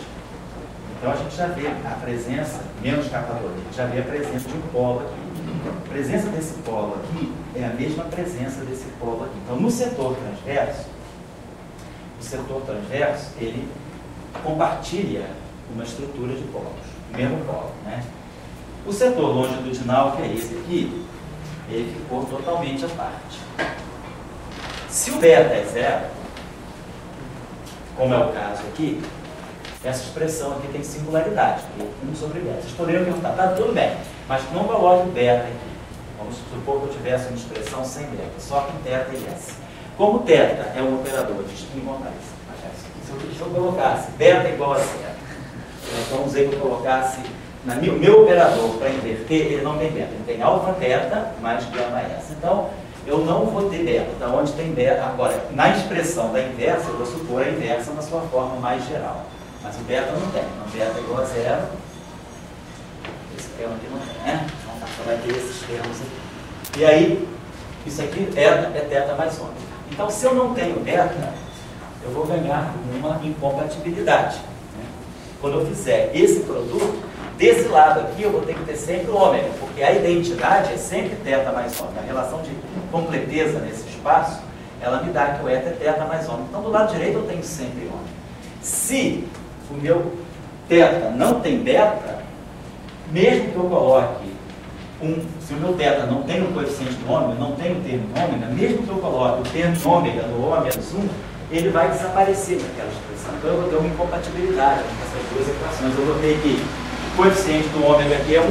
Então a gente já vê a presença, menos K2, a gente já vê a presença de um polo aqui. A presença desse polo aqui é a mesma presença desse polo aqui. Então no setor transverso, ele compartilha uma estrutura de polos, o mesmo polo, né? O setor longitudinal, que é esse aqui, ele ficou totalmente à parte. Se o beta é zero, como é o caso aqui, essa expressão aqui tem singularidade, 1 sobre beta. Vocês poderiam perguntar, tá, tudo bem, mas não coloque o beta aqui. Vamos supor que eu tivesse uma expressão sem beta, só com θ e S. Como θ é um operador de spin convex, se eu colocasse beta igual a zero, então vamos dizer que eu colocasse o meu operador para inverter, ele não tem beta, ele tem alfa θ mais gama S. Então, eu não vou ter beta. Então, onde tem beta, agora, na expressão da inversa, eu vou supor a inversa na sua forma mais geral. Mas o beta não tem. Então, beta igual a zero. Esse termo aqui não tem, né? Então, só vai ter esses termos aqui. E aí, isso aqui é θ mais ômega. Então, se eu não tenho beta, eu vou ganhar uma incompatibilidade. Né? Quando eu fizer esse produto, desse lado aqui eu vou ter que ter sempre o ômega, porque a identidade é sempre θ mais ômega. A relação de completeza nesse espaço, ela me dá que o eta é θ mais ômega. Então, do lado direito eu tenho sempre ômega. Se o meu θ não tem beta, mesmo que eu coloque se o meu θ não tem um coeficiente de ômega, não tem um termo de ômega, mesmo que eu coloque o termo de ômega no O menos 1, ele vai desaparecer naquela expressão. Então eu vou ter uma incompatibilidade entre essas duas equações. Eu vou ter que o coeficiente do ômega aqui é 1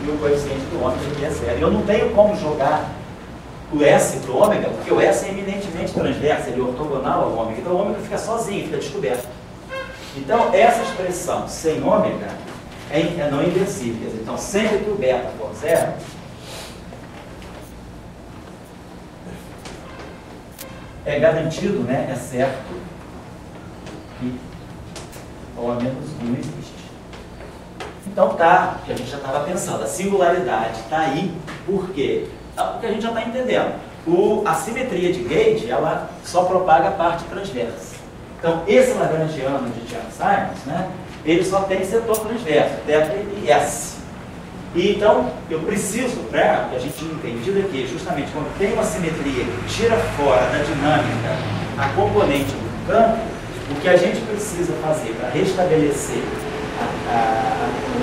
e o coeficiente do ômega aqui é 0. Eu não tenho como jogar o S para o ômega, porque o S é eminentemente transverso, ele é ortogonal ao ômega. Então o ômega fica sozinho, fica descoberto. Então essa expressão sem ômega é não inversível. Então sempre que o beta for 0, é garantido, né? É certo que O menos 1 existe. Então tá, que a gente já estava pensando, a singularidade está aí, por quê? Porque a gente já está entendendo. A simetria de gauge, ela só propaga a parte transversa. Então, esse lagrangiano de Chern-Simons, né, ele só tem setor transverso, θ e S. E então, eu preciso, para que a gente tenha entendido aqui, justamente quando tem uma simetria que tira fora da dinâmica a componente do campo, o que a gente precisa fazer para restabelecer,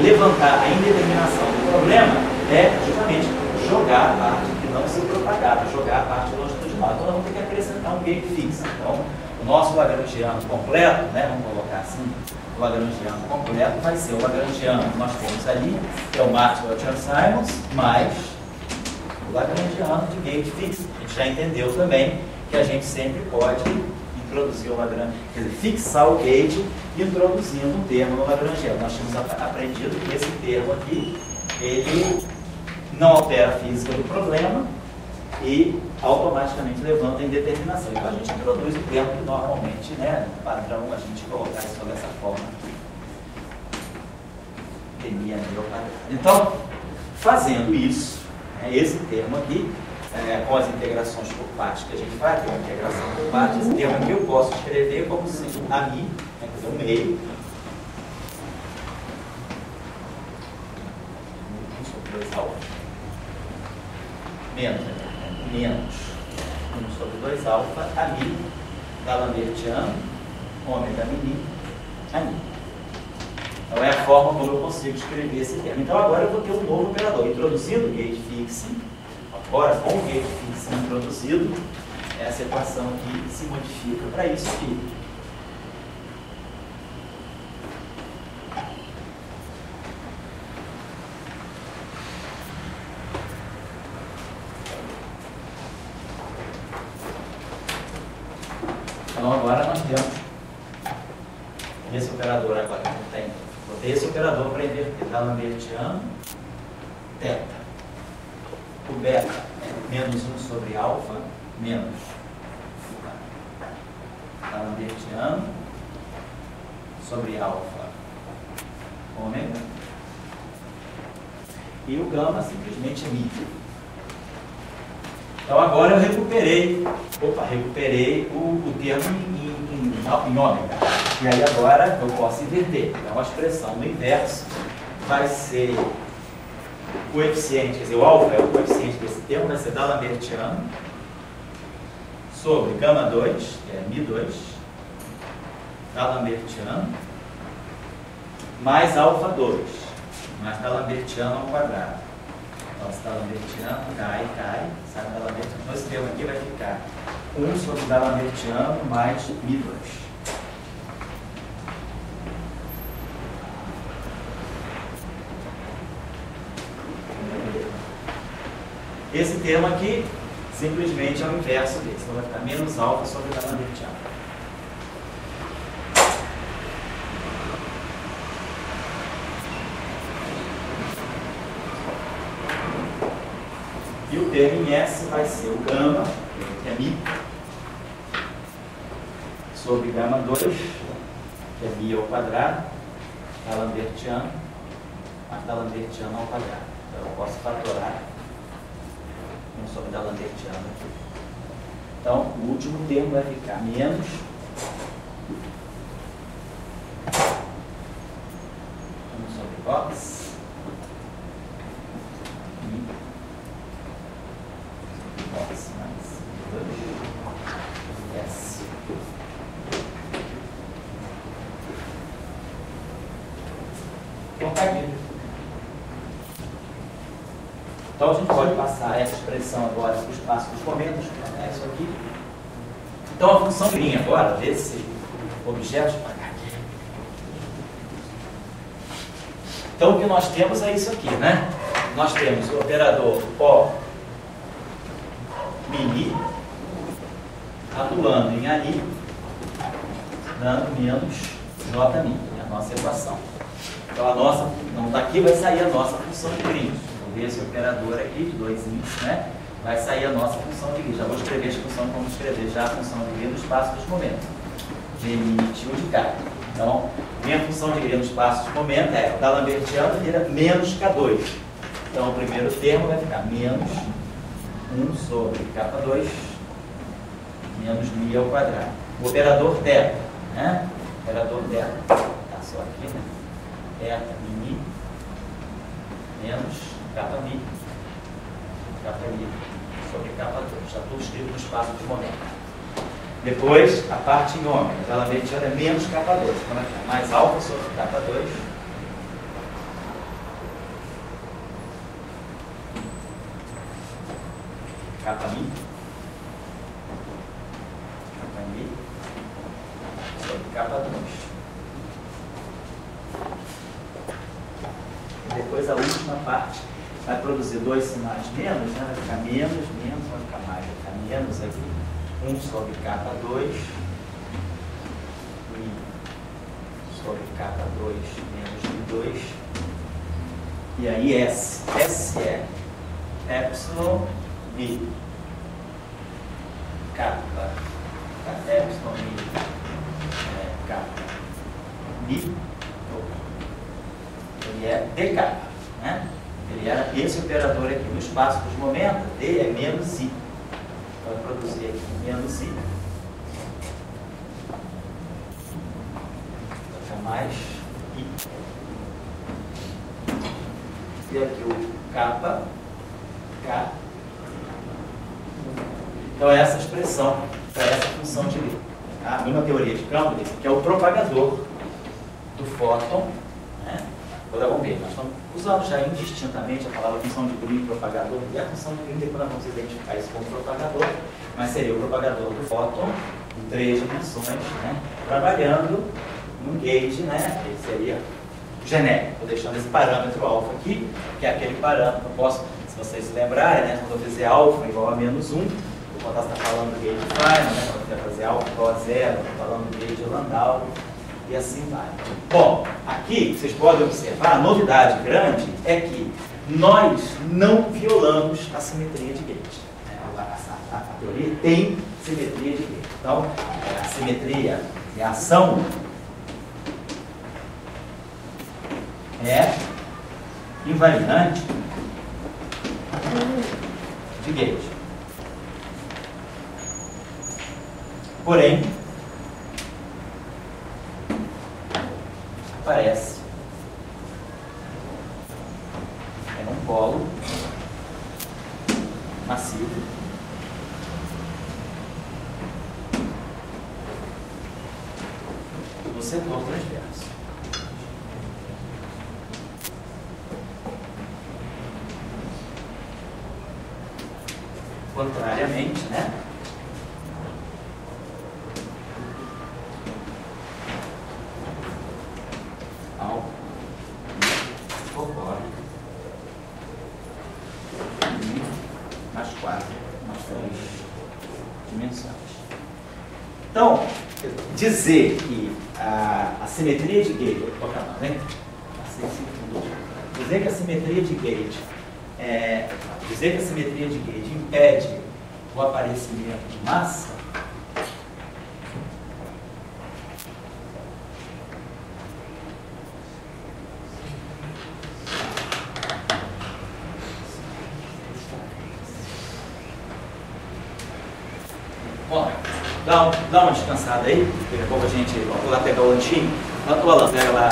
levantar a indeterminação do problema é justamente jogar a parte que não se propagava, jogar a parte longitudinal. Então, nós vamos ter que acrescentar um gauge fixo. Então, o nosso lagrangiano completo, né, vamos colocar assim, o lagrangiano completo vai ser o lagrangiano que nós temos ali, que é o Maxwell Chern-Simons, mais o lagrangiano de gauge fixo. A gente já entendeu também que a gente sempre pode introduzir o lagrangiano, quer dizer, fixar o gauge introduzindo um termo no lagrangiano. Nós tínhamos aprendido que esse termo aqui, ele não altera a física do problema e automaticamente levanta a indeterminação. Então a gente introduz o termo que normalmente, né, no padrão, a gente colocar isso dessa forma. Então, fazendo isso, né, esse termo aqui, com as integrações por partes que a gente faz, tem uma integração por partes, esse termo aqui eu posso escrever como sendo a mi, né, quer dizer, o meio, menos 1 sobre 2 alfa, a mi, D'Alembertiano, ômega mini, a mi. Então é a forma como eu consigo escrever esse termo. Então agora eu vou ter um novo operador, introduzindo o gauge fixo. Agora, com o gauge fixo introduzido, essa equação aqui se modifica para isso aqui. Então agora nós temos esse operador agora que não tem. Vou ter esse operador para inverter D'Alembertiano, θ. O beta é menos 1 sobre alfa, menos D'Alembertiano sobre alfa, ômega. E o gama simplesmente é mi. Então agora eu recuperei o termo em ômega. E aí agora eu posso inverter. Então a expressão no inverso vai ser o coeficiente, quer dizer, o alfa é o coeficiente desse termo, vai ser D'Alembertiano sobre gama 2, que é mi2, D'Alembertiano, mais alfa 2, mais D'Alembertiano ao quadrado. Então, esse D'Alembertiano cai, sai D'Alembertiano. Então, esse termo aqui vai ficar 1 sobre D'Alembertiano mais mi2. Esse termo aqui, simplesmente é o inverso desse. Então vai ficar menos alfa sobre o d'Alembertiano. E o termo em S vai ser o gama, que é mi, sobre gama 2, que é mi ao quadrado, d'Alembertiano, mas d'Alembertiano ao quadrado. Então eu posso fatorar 1 sobre d'Alembertiano aqui. Então o último termo vai ficar menos 1 sobre cox mais 2 S. Então a gente pode passar essa expressão agora para o espaço dos momentos, é isso aqui. Então a função linha agora desse objeto, então o que nós temos é isso aqui, né? Nós temos o operador O mini atuando em ali, dando menos J min, é a nossa equação. Então a nossa, não daqui vai sair a nossa função de Green. Então esse operador aqui, de 2 índices, né? Vai sair a nossa função de Green. Já vou escrever a função, vamos escrever já a função de Green no espaço dos momentos. G limite 1 de K. Então, minha função de Green no espaço dos momentos é, o d'Alembertiano vira menos K2. Então o primeiro termo vai ficar menos 1 sobre K2 menos mi ao quadrado. O operador θ, né? O operador θ, tá só aqui, né? Θ mi menos kappa mi sobre K2. Já tudo escrito no espaço de momento. Depois, a parte em ômega, o d'Alembertiano é menos K2. Então vai ficar mais alfa sobre K2 kappa mi sobre K2. E depois a última parte vai produzir 2 sinais menos, né? Vai ficar menos, vai ficar mais, vai ficar menos aqui. 1 sobre K2 e sobre K2 menos I2. E aí S. S é epsilon mi kappa, epsilon mi kappa mi, ele é dk, né? Ele era esse operador aqui no espaço dos momentos, D é menos I. Vai produzir aqui menos I. Vai ficar mais I. E aqui o kappa, K. Então é essa expressão para essa função de Lie. A mesma teoria de campo, que é o propagador do fóton, né? Vamos ver, nós estamos usando já indistintamente a palavra função de Green e propagador, e a função de Green depois nós vamos identificar isso como propagador, mas seria o propagador do fóton em 3 dimensões, né? Trabalhando num gauge, né? Que seria genérico. Estou deixando esse parâmetro alfa aqui, que é aquele parâmetro que eu posso, se vocês se lembrarem, né? Quando eu fizer alfa igual a menos 1, eu vou estar falando gauge final, né? Quando eu quero fazer alfa igual a 0, estou falando gauge Landau. E assim vai. Bom, aqui vocês podem observar, a novidade grande é que nós não violamos a simetria de gauge. A teoria tem simetria de gauge. Então, a simetria e a ação é invariante de gauge. Porém, aparece é um polo massivo no setor transverso. Contrariamente, né? dimensões. Então, dizer que a simetria de Gage, dizer que a simetria de Gage impede o aparecimento de massa, bom, dá uma descansada aí, daqui a pouco a gente vai lá pegar o lanchinho. Pega lá